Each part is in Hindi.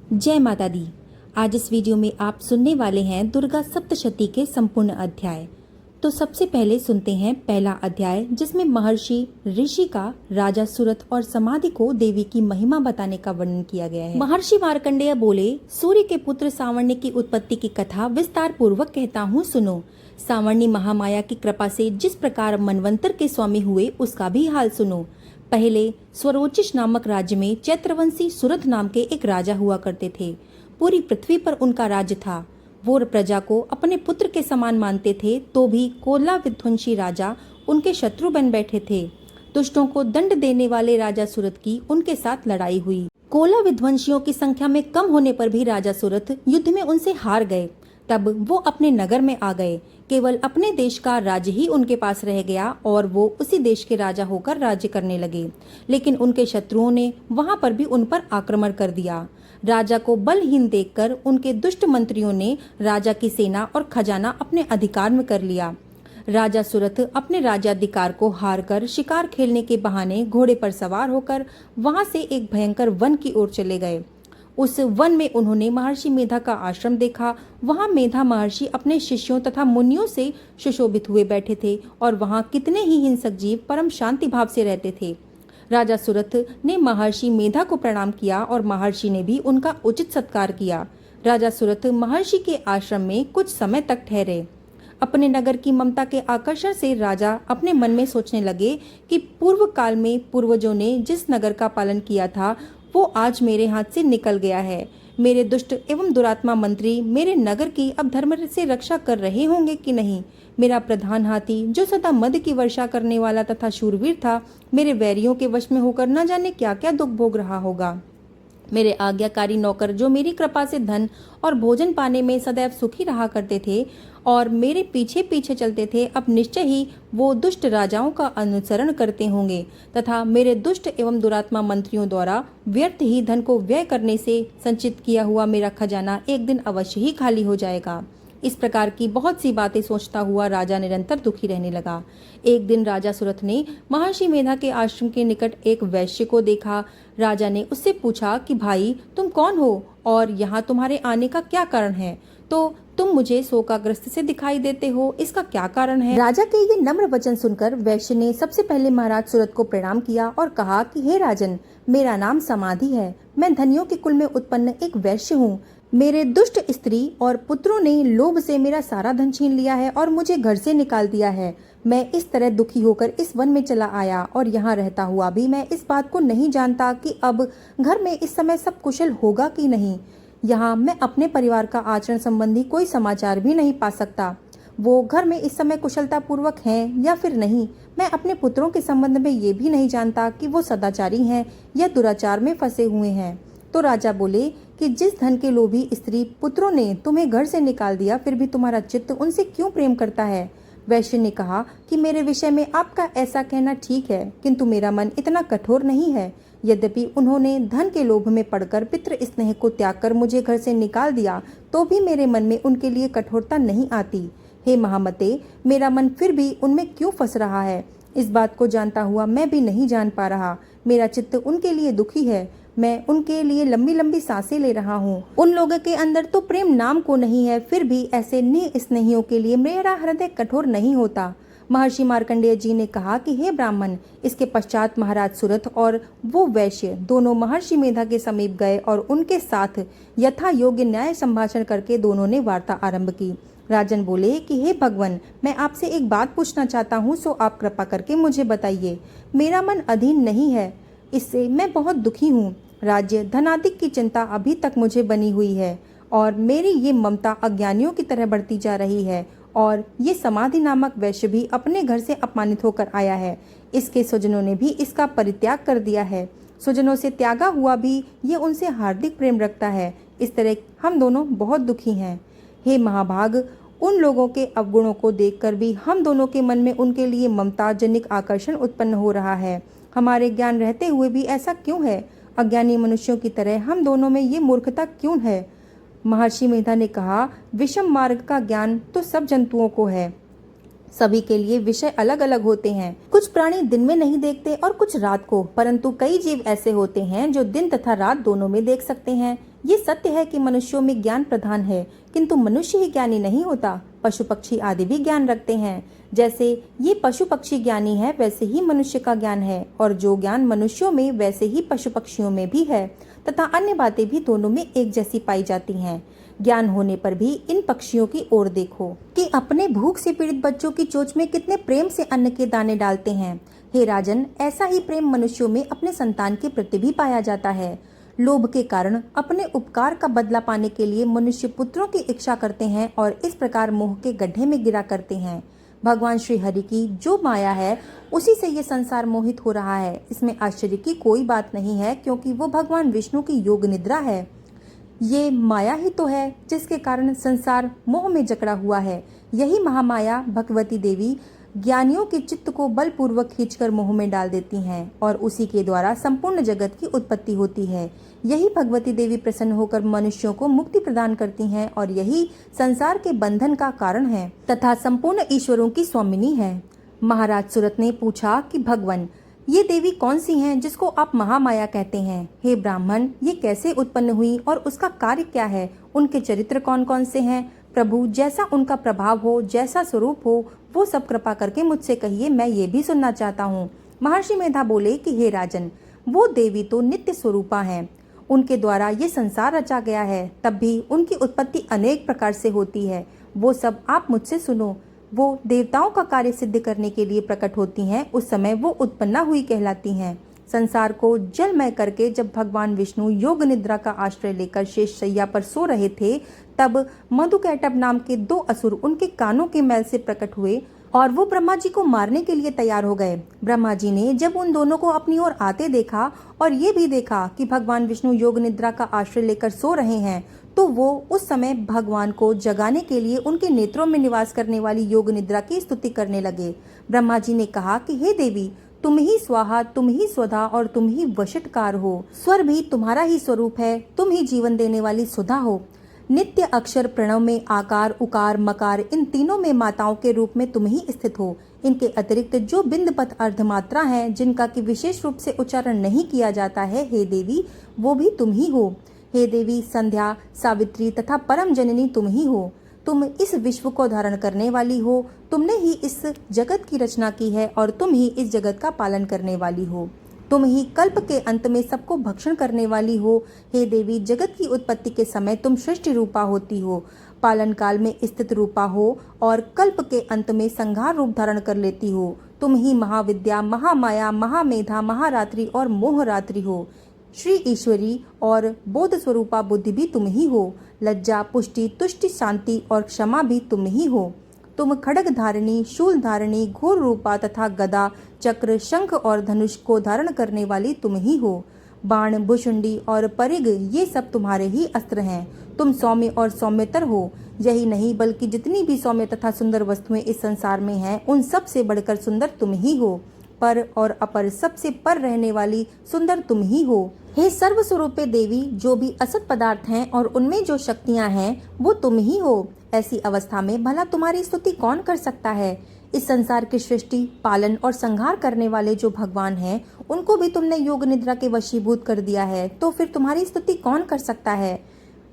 जय माता दी। आज इस वीडियो में आप सुनने वाले हैं दुर्गा सप्तशती के संपूर्ण अध्याय। तो सबसे पहले सुनते हैं पहला अध्याय, जिसमें महर्षि ऋषि का राजा सुरथ और समाधि को देवी की महिमा बताने का वर्णन किया गया है। महर्षि मार्कंडेय बोले, सूर्य के पुत्र सावर्णी की उत्पत्ति की कथा विस्तार पूर्वक कहता हूँ, सुनो। सावर्णी महामाया की कृपा से जिस प्रकार मनवंतर के स्वामी हुए उसका भी हाल सुनो। पहले स्वरोचिष नामक राज्य में चैत्रवंशी सुरथ नाम के एक राजा हुआ करते थे। पूरी पृथ्वी पर उनका राज्य था। वो प्रजा को अपने पुत्र के समान मानते थे, तो भी कोला विध्वंसी राजा उनके शत्रु बन बैठे थे। दुष्टों को दंड देने वाले राजा सुरथ की उनके साथ लड़ाई हुई। कोला विध्वंसियों की संख्या में कम होने पर भी राजा सुरथ युद्ध में उनसे हार गए। तब वो अपने नगर में आ गए। केवल अपने देश का राज्य ही उनके पास रह गया और वो उसी देश के राजा होकर राज्य करने लगे। लेकिन उनके शत्रुओं ने वहां पर भी उन पर आक्रमण कर दिया। राजा को बलहीन देखकर उनके दुष्ट मंत्रियों ने राजा की सेना और खजाना अपने अधिकार में कर लिया। राजा सुरथ अपने राज्याधिकार को हारकर शिकार खेलने के बहाने घोड़े पर सवार होकर वहां से एक भयंकर वन की ओर चले गए। उस वन में उन्होंने महर्षि मेधा का आश्रम देखा। वहां मेधा महर्षि अपने शिष्यों तथा मुनियों से सुशोभित हुए बैठे थे और वहां कितने ही हिंसक जीव परम शांति भाव से रहते थे। राजा सुरथ ने महर्षि मेधा को प्रणाम किया और महर्षि ने भी उनका उचित सत्कार किया। राजा सुरथ महर्षि के आश्रम में कुछ समय तक ठहरे। अपने नगर की ममता के आकर्षण से राजा अपने मन में सोचने लगे कि पूर्व काल में पूर्वजों ने जिस नगर का पालन किया था वो आज मेरे हाथ से निकल गया है। मेरे दुष्ट एवं दुरात्मा मंत्री मेरे नगर की अब धर्म से रक्षा कर रहे होंगे कि नहीं। मेरा प्रधान हाथी, जो सदा मद की वर्षा करने वाला तथा शूरवीर था, मेरे वैरियों के वश में होकर न जाने क्या क्या दुख भोग रहा होगा। मेरे आज्ञाकारी नौकर, जो मेरी कृपा से धन और भोजन पाने में सदैव सुखी रहा करते थे और मेरे पीछे पीछे चलते थे, अब निश्चय ही वो दुष्ट राजाओं का अनुसरण करते होंगे तथा मेरे दुष्ट एवं दुरात्मा मंत्रियों द्वारा व्यर्थ ही धन को व्यय करने से संचित किया हुआ मेरा खजाना एक दिन अवश्य ही खाली हो जाएगा। इस प्रकार की बहुत सी बातें सोचता हुआ राजा निरंतर दुखी रहने लगा। एक दिन राजा सुरथ ने महर्षि मेधा के आश्रम के निकट एक वैश्य को देखा। राजा ने उससे पूछा कि भाई, तुम कौन हो और यहाँ तुम्हारे आने का क्या कारण है? तो तुम मुझे शोकाग्रस्त से दिखाई देते हो, इसका क्या कारण है? राजा के ये नम्र वचन सुनकर वैश्य ने सबसे पहले महाराज सुरथ को प्रणाम किया और कहा कि हे राजन, मेरा नाम समाधि है। मैं धनियों के कुल में उत्पन्न एक वैश्य हूँ। मेरे दुष्ट स्त्री और पुत्रों ने लोभ से मेरा सारा धन छीन लिया है और मुझे घर से निकाल दिया है। मैं इस तरह दुखी होकर इस वन में चला आया और यहाँ रहता हुआ भी मैं इस बात को नहीं जानता कि अब घर में इस समय सब कुशल होगा कि नहीं। यहाँ मैं अपने परिवार का आचरण संबंधी कोई समाचार भी नहीं पा सकता। वो घर में इस समय कुशलता पूर्वक हैं या फिर नहीं। मैं अपने पुत्रों के संबंध में ये भी नहीं जानता कि वो सदाचारी हैं या दुराचार में फंसे हुए हैं। तो राजा बोले कि जिस धन के लोभी स्त्री पुत्रों ने तुम्हें घर से निकाल दिया, फिर भी तुम्हारा चित्त उनसे क्यों प्रेम करता है? वैश्य ने कहा कि मेरे विषय में आपका ऐसा कहना ठीक है, किंतु मेरा मन इतना कठोर नहीं है। यद्यपि उन्होंने धन के लोभ में पड़कर पितृ स्नेह को त्याग कर मुझे घर से निकाल दिया, तो भी मेरे मन में उनके लिए कठोरता नहीं आती। हे महामते, मेरा मन फिर भी उनमें क्यों फंस रहा है? इस बात को जानता हुआ मैं भी नहीं जान पा रहा। मेरा चित्त उनके लिए दुखी है। मैं उनके लिए लंबी लंबी सांसें ले रहा हूँ। उन लोगों के अंदर तो प्रेम नाम को नहीं है, फिर भी ऐसे स्नेहियों के लिए मेरा हृदय कठोर नहीं होता। महर्षि मार्कंडेय जी ने कहा कि हे ब्राह्मण, इसके पश्चात महाराज सुरथ और वो वैश्य दोनों महर्षि मेधा के समीप गए और उनके साथ यथा योग्य न्याय संभाषण करके दोनों ने वार्ता आरंभ की। राजन बोले कि हे भगवान, मैं आपसे एक बात पूछना चाहता हूँ, सो आप कृपा करके मुझे बताइए। मेरा मन अधीन नहीं है, इससे मैं बहुत दुखी हूँ। राज्य धनाधिक की चिंता अभी तक मुझे बनी हुई है और मेरी ये ममता अज्ञानियों की तरह बढ़ती जा रही है। और ये समाधि नामक वैश्य भी अपने घर से अपमानित होकर आया है। इसके स्वजनों ने भी इसका परित्याग कर दिया है। स्वजनों से त्यागा हुआ भी ये उनसे हार्दिक प्रेम रखता है। इस तरह हम दोनों बहुत दुखी हैं। हे महाभाग, उन लोगों के अवगुणों को देखकर भी हम दोनों के मन में उनके लिए ममता जनिक आकर्षण उत्पन्न हो रहा है। हमारे ज्ञान रहते हुए भी ऐसा क्यों है? अज्ञानी मनुष्यों की तरह हम दोनों में ये मूर्खता क्यों है? महर्षि मेधा ने कहा, विषम मार्ग का ज्ञान तो सब जंतुओं को है। सभी के लिए विषय अलग अलग होते हैं। कुछ प्राणी दिन में नहीं देखते और कुछ रात को, परंतु कई जीव ऐसे होते हैं जो दिन तथा रात दोनों में देख सकते हैं। ये सत्य है कि मनुष्यों में ज्ञान प्रधान है, किंतु मनुष्य ही ज्ञानी नहीं होता। पशु पक्षी आदि भी ज्ञान रखते हैं। जैसे ये पशु पक्षी ज्ञानी है, वैसे ही मनुष्य का ज्ञान है, और जो ज्ञान मनुष्यों में वैसे ही पशु पक्षियों में भी है, तथा अन्य बातें भी दोनों में एक जैसी पाई जाती हैं। ज्ञान होने पर भी इन पक्षियों की ओर देखो कि अपने भूख से पीड़ित बच्चों की चोंच में कितने प्रेम से अन्न के दाने डालते हैं। हे राजन, ऐसा ही प्रेम मनुष्यों में अपने संतान के प्रति भी पाया जाता है। लोभ के कारण अपने उपकार का बदला पाने के लिए मनुष्य पुत्रों की इच्छा करते हैं और इस प्रकार मोह के गड्ढे में गिरा करते हैं। भगवान श्री हरि की जो माया है, उसी से ये संसार मोहित हो रहा है। इसमें आश्चर्य की कोई बात नहीं है, क्योंकि वो भगवान विष्णु की योग निद्रा है। ये माया ही तो है जिसके कारण संसार मोह में जकड़ा हुआ है। यही महामाया भगवती देवी ज्ञानियों के चित्त को बलपूर्वक खींचकर मोह में डाल देती हैं, और उसी के द्वारा संपूर्ण जगत की उत्पत्ति होती है। यही भगवती देवी प्रसन्न होकर मनुष्यों को मुक्ति प्रदान करती हैं, और यही संसार के बंधन का कारण है तथा संपूर्ण ईश्वरों की स्वामिनी है। महाराज सुरत ने पूछा कि भगवान, ये देवी कौन सी हैं जिसको आप महामाया कहते हैं? हे ब्राह्मण, ये कैसे उत्पन्न हुई और उसका कार्य क्या है? उनके चरित्र कौन कौन से हैं? प्रभु, जैसा उनका प्रभाव हो, जैसा स्वरूप हो, वो सब कृपा करके मुझसे कहिए, मैं ये भी सुनना चाहता हूँ। महर्षि मेधा बोले कि हे राजन, वो देवी तो नित्य स्वरूपा हैं। उनके द्वारा ये संसार रचा गया है, तब भी उनकी उत्पत्ति अनेक प्रकार से होती है। वो सब आप मुझसे सुनो। वो देवताओं का कार्य सिद्ध करने के लिए प्रकट होती हैं, उस समय वो उत्पन्ना हुई कहलाती हैं। संसार को जलमय करके जब भगवान विष्णु योग निद्रा का आश्रय लेकर शेष शैया पर सो रहे थे, तब मधुकैटभ नाम के 2 असुर उनके कानों के मैल से प्रकट हुए और वो ब्रह्मा जी को मारने के लिए तैयार हो गए। ब्रह्मा जी ने जब उन दोनों को अपनी ओर आते देखा और ये भी देखा कि भगवान विष्णु योग निद्रा का आश्रय लेकर सो रहे हैं, तो वो उस समय भगवान को जगाने के लिए उनके नेत्रों में निवास करने वाली योग निद्रा की स्तुति करने लगे। ब्रह्मा जी ने कहा कि हे देवी, तुम ही स्वाहा, तुम ही स्वधा और तुम ही वशटकार हो। स्वर भी तुम्हारा ही स्वरूप है, तुम ही जीवन देने वाली सुधा हो। नित्य अक्षर प्रणव में आकार, उकार, मकार, इन तीनों में माताओं के रूप में तुम ही स्थित हो। इनके अतिरिक्त जो बिंदपत अर्धमात्रा हैं, जिनका कि विशेष रूप से उच्चारण नहीं किया जाता है, हे देवी, वो भी तुम ही हो। हे देवी, संध्या, सावित्री तथा परम जननी तुम ही हो। तुम इस विश्व को धारण करने वाली हो। तुमने ही इस जगत की रचना की है और तुम ही इस जगत का पालन करने वाली हो। तुम ही कल्प के अंत में सबको भक्षण करने वाली हो। हे देवी, जगत की उत्पत्ति के समय तुम सृष्टि रूपा होती हो, पालन काल में स्थित रूपा हो और कल्प के अंत में संहार रूप धारण कर लेती हो। तुम ही महाविद्या, महामाया, महामेधा, महारात्रि और मोहरात्रि हो। श्री ईश्वरी और बोध स्वरूपा बुद्धि भी तुम ही हो। लज्जा, पुष्टि, तुष्टि, शांति और क्षमा भी तुम ही हो। तुम खड्ग धारिणी, शूल धारिणी, घोर रूपा तथा गदा, चक्र, शंख और धनुष को धारण करने वाली तुम ही हो। बाण, भुशुंडी और परिग, ये सब तुम्हारे ही अस्त्र हैं। तुम सौम्य और सौम्यतर हो। यही नहीं, बल्कि जितनी भी सौम्य तथा सुंदर वस्तुएं इस संसार में हैं, उन सब से बढ़कर सुंदर तुम ही हो। पर और अपर, सबसे पर रहने वाली सुंदर तुम ही हो। हे सर्वस्वरूपे देवी, जो भी असत पदार्थ हैं और उनमें जो शक्तियां हैं, वो तुम ही हो। ऐसी अवस्था में भला तुम्हारी स्तुति कौन कर सकता है? इस संसार की सृष्टि, पालन और संहार करने वाले जो भगवान हैं, उनको भी तुमने योग निद्रा के वशीभूत कर दिया है, तो फिर तुम्हारी स्तुति कौन कर सकता है?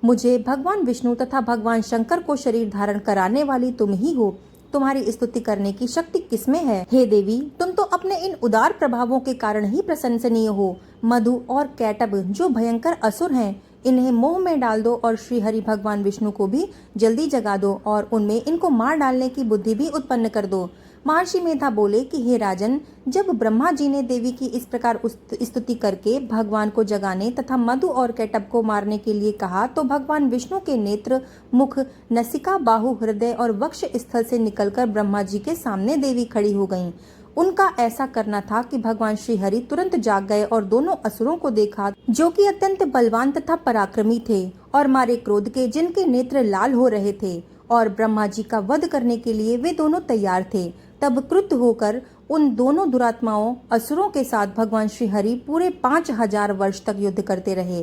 मुझे भगवान विष्णु तथा भगवान शंकर को शरीर धारण कराने वाली तुम ही हो। तुम्हारी स्तुति करने की शक्ति किसमें है? हे देवी, तुम तो अपने इन उदार प्रभावों के कारण ही प्रशंसनीय हो। मधु और कैटभ जो भयंकर असुर हैं, इन्हें मोह में डाल दो और श्री हरि भगवान विष्णु को भी जल्दी जगा दो और उनमें इनको मार डालने की बुद्धि भी उत्पन्न कर दो। महर्षि मेधा बोले कि हे राजन, जब ब्रह्मा जी ने देवी की इस प्रकार स्तुति करके भगवान को जगाने तथा मधु और कैटभ को मारने के लिए कहा, तो भगवान विष्णु के नेत्र, मुख, नसिका, बाहु, हृदय और वक्ष स्थल से निकलकर ब्रह्मा जी के सामने देवी खड़ी हो गईं। उनका ऐसा करना था कि भगवान श्री हरि तुरंत जाग गए और दोनों असुरों को देखा, जो कि अत्यंत बलवान तथा पराक्रमी थे और मारे क्रोध के, जिनके नेत्र लाल हो रहे थे, और ब्रह्मा जी का वध करने के लिए वे दोनों तैयार थे। तब क्रुद्ध होकर उन दोनों दुरात्माओं असुरों के साथ भगवान श्री हरि पूरे 5000 वर्ष तक युद्ध करते रहे।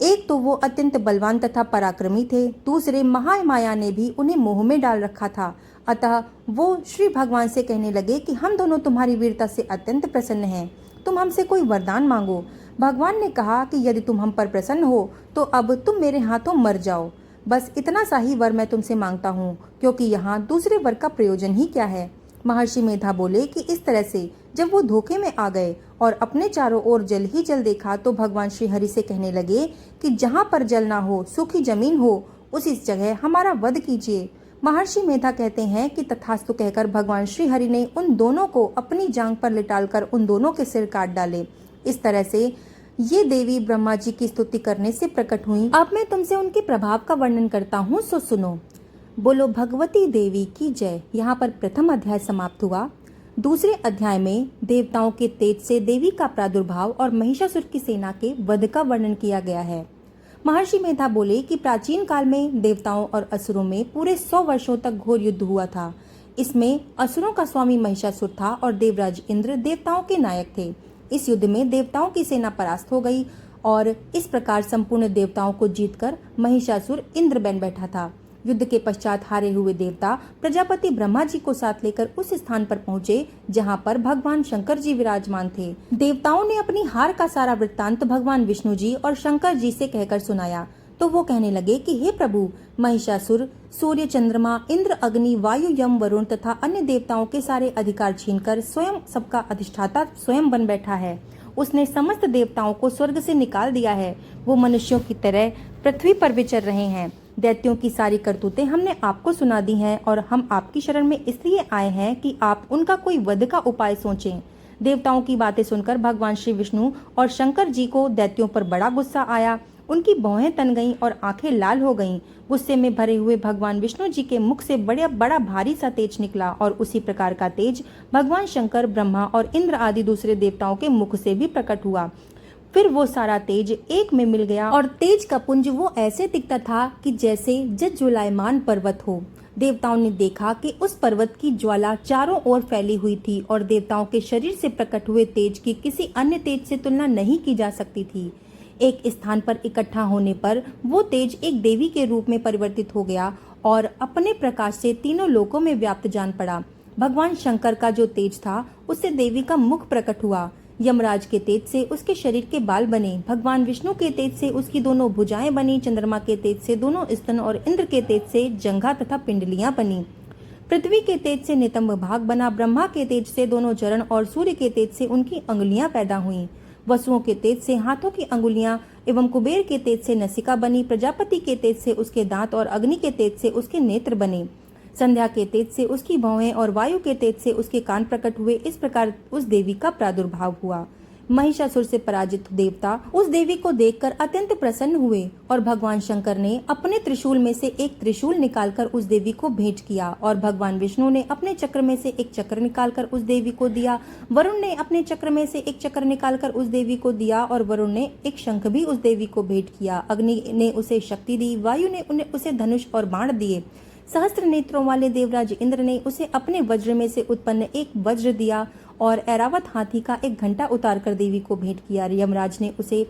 एक तो वो अत्यंत बलवान तथा पराक्रमी थे, दूसरे महामाया ने भी उन्हें मोह में डाल रखा था। अतः वो श्री भगवान से कहने लगे कि हम दोनों तुम्हारी वीरता से अत्यंत प्रसन्न हैं, तुम हमसे कोई वरदान मांगो। भगवान ने कहा कि यदि तुम हम पर प्रसन्न हो तो अब तुम मेरे हाथों मर जाओ। बस इतना सा ही वर मैं तुमसे मांगता हूँ, क्योंकि यहाँ दूसरे वर का प्रयोजन ही क्या है। महर्षि मेधा बोले कि इस तरह से जब वो धोखे में आ गए और अपने चारों ओर जल ही जल देखा तो भगवान श्री हरि से कहने लगे कि जहाँ पर जल ना हो, सूखी जमीन हो, उसी जगह हमारा वध कीजिए। महर्षि मेधा कहते हैं कि तथास्तु कहकर भगवान श्री हरि ने उन दोनों को अपनी जांघ पर लिटालकर उन दोनों के सिर काट डाले। इस तरह से ये देवी ब्रह्मा जी की स्तुति करने से प्रकट हुई। अब मैं तुमसे उनके प्रभाव का वर्णन करता हूँ, सो सुनो। बोलो भगवती देवी की जय। यहाँ पर प्रथम अध्याय समाप्त हुआ। दूसरे अध्याय में देवताओं के तेज से देवी का प्रादुर्भाव और महिषासुर की सेना के वध का वर्णन किया गया है। महर्षि मेधा बोले कि प्राचीन काल में देवताओं और असुरों में पूरे 100 वर्षों तक घोर युद्ध हुआ था। इसमें असुरों का स्वामी महिषासुर था और देवराज इंद्र देवताओं के नायक थे। इस युद्ध में देवताओं की सेना परास्त हो गई और इस प्रकार संपूर्ण देवताओं को जीतकर महिषासुर इंद्र बन बैठा था। युद्ध के पश्चात हारे हुए देवता प्रजापति ब्रह्मा जी को साथ लेकर उस स्थान पर पहुँचे जहाँ पर भगवान शंकर जी विराजमान थे। देवताओं ने अपनी हार का सारा वृत्तांत भगवान विष्णु जी और शंकर जी से कहकर सुनाया तो वो कहने लगे कि हे प्रभु, महिषासुर सूर्य, चंद्रमा, इंद्र, अग्नि, वायु, यम, वरुण तथा अन्य देवताओं के सारे अधिकार छीनकर स्वयं सबका अधिष्ठाता स्वयं बन बैठा है। उसने समस्त देवताओं को स्वर्ग से निकाल दिया है। वो मनुष्यों की तरह पृथ्वी पर विचर रहे हैं। दैत्यों की सारी करतूतें हमने आपको सुना दी हैं और हम आपकी शरण में इसलिए आए हैं कि आप उनका कोई वध का उपाय सोचें। देवताओं की बातें सुनकर भगवान श्री विष्णु और शंकर जी को दैत्यों पर बड़ा गुस्सा आया। उनकी भौहें तन गईं और आंखें लाल हो गईं। गुस्से में भरे हुए भगवान विष्णु जी के मुख से बड़ा भारी सा तेज निकला और उसी प्रकार का तेज भगवान शंकर, ब्रह्मा और इंद्र आदि दूसरे देवताओं के मुख से भी प्रकट हुआ। फिर वो सारा तेज एक में मिल गया और तेज का पुंज वो ऐसे दिखता था कि जैसे जज्वलायमान पर्वत हो। देवताओं ने देखा कि उस पर्वत की ज्वाला चारों ओर फैली हुई थी और देवताओं के शरीर से प्रकट हुए तेज की किसी अन्य तेज से तुलना नहीं की जा सकती थी। एक स्थान पर इकट्ठा होने पर वो तेज एक देवी के रूप में परिवर्तित हो गया और अपने प्रकाश से तीनों लोकों में व्याप्त जान पड़ा। भगवान शंकर का जो तेज था उससे देवी का मुख प्रकट हुआ। यमराज के तेज से उसके शरीर के बाल बने। भगवान विष्णु के तेज से उसकी दोनों भुजाएं बनी। चंद्रमा के तेज से दोनों स्तन और इंद्र के तेज से जंघा तथा पिंडलियां बनी। पृथ्वी के तेज से नितंब भाग बना। ब्रह्मा के तेज से दोनों चरण और सूर्य के तेज से उनकी अंगुलियां पैदा हुईं। वसुओं के तेज से हाथों की अंगुलियां एवं कुबेर के तेज से नसिका बनी। प्रजापति के तेज से उसके दांत और अग्नि के तेज से उसके नेत्र बने। संध्या के तेज से उसकी भौहें और वायु के तेज से उसके कान प्रकट हुए। इस प्रकार उस देवी का प्रादुर्भाव हुआ। महिषासुर से पराजित देवता उस देवी को देखकर अत्यंत प्रसन्न हुए और भगवान शंकर ने अपने त्रिशूल में से एक त्रिशूल निकालकर उस देवी को भेंट किया और भगवान विष्णु ने अपने चक्र में से एक चक्र निकालकर उस देवी को दिया। वरुण ने अपने चक्र में से एक चक्र निकालकर उस देवी को दिया और वरुण ने एक शंख भी उस देवी को भेंट किया। अग्नि ने उसे शक्ति दी। वायु ने उसे धनुष और बाण दिए। सहस्त्र नेत्रों वाले देवराज इंद्र ने उसे अपने वज्र में से उत्पन्न एक वज्र दिया और ऐरावत हाथी का एक घंटा उतारकर देवी को भेंट किया। यमराज ने उसे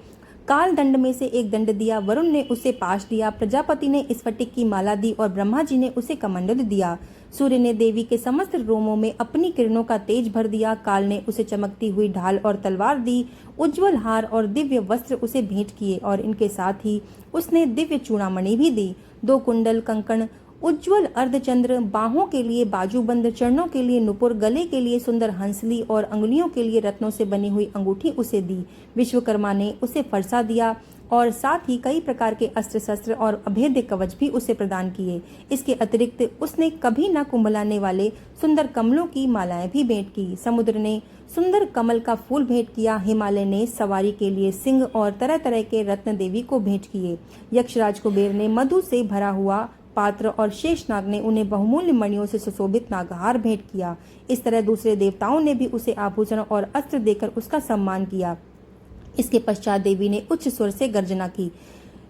काल दंड में से एक दंड दिया। वरुण ने उसे पाश दिया। प्रजापति ने स्फटिक की माला दी और ब्रह्मा जी ने उसे कमंडल दिया। सूर्य ने देवी के समस्त रोमों में अपनी किरणों का तेज भर दिया। काल ने उसे चमकती हुई ढाल और तलवार दी। उज्जवल हार और दिव्य वस्त्र उसे भेंट किए और इनके साथ ही उसने दिव्य चूड़ामणि भी दी। 2 कुंडल, कंकण, उज्जवल अर्धचंद्र, बाहों के लिए बाजूबंद, चरणों के लिए नुपुर, गले के लिए सुंदर हंसली और अंगुलियों के लिए रत्नों से बनी हुई अंगूठी उसे दी। विश्वकर्मा ने उसे फरसा दिया और साथ ही कई प्रकार के अस्त्र शस्त्र और अभेद्य कवच भी उसे प्रदान किए। इसके अतिरिक्त उसने कभी न कुंभलाने वाले सुंदर कमलों की मालाएं भी भेंट की। समुद्र ने सुंदर कमल का फूल भेंट किया। हिमालय ने सवारी के लिए सिंह और तरह तरह के रत्न देवी को भेंट किए। यक्षराज कुबेर ने मधु से भरा हुआ पात्र और शेषनाग ने उन्हें बहुमूल्य मणियों से सुशोभित नागहार भेंट किया। इस तरह दूसरे देवताओं ने भी उसे आभूषण और अस्त्र देकर उसका सम्मान किया। इसके पश्चात देवी ने उच्च स्वर से गर्जना की।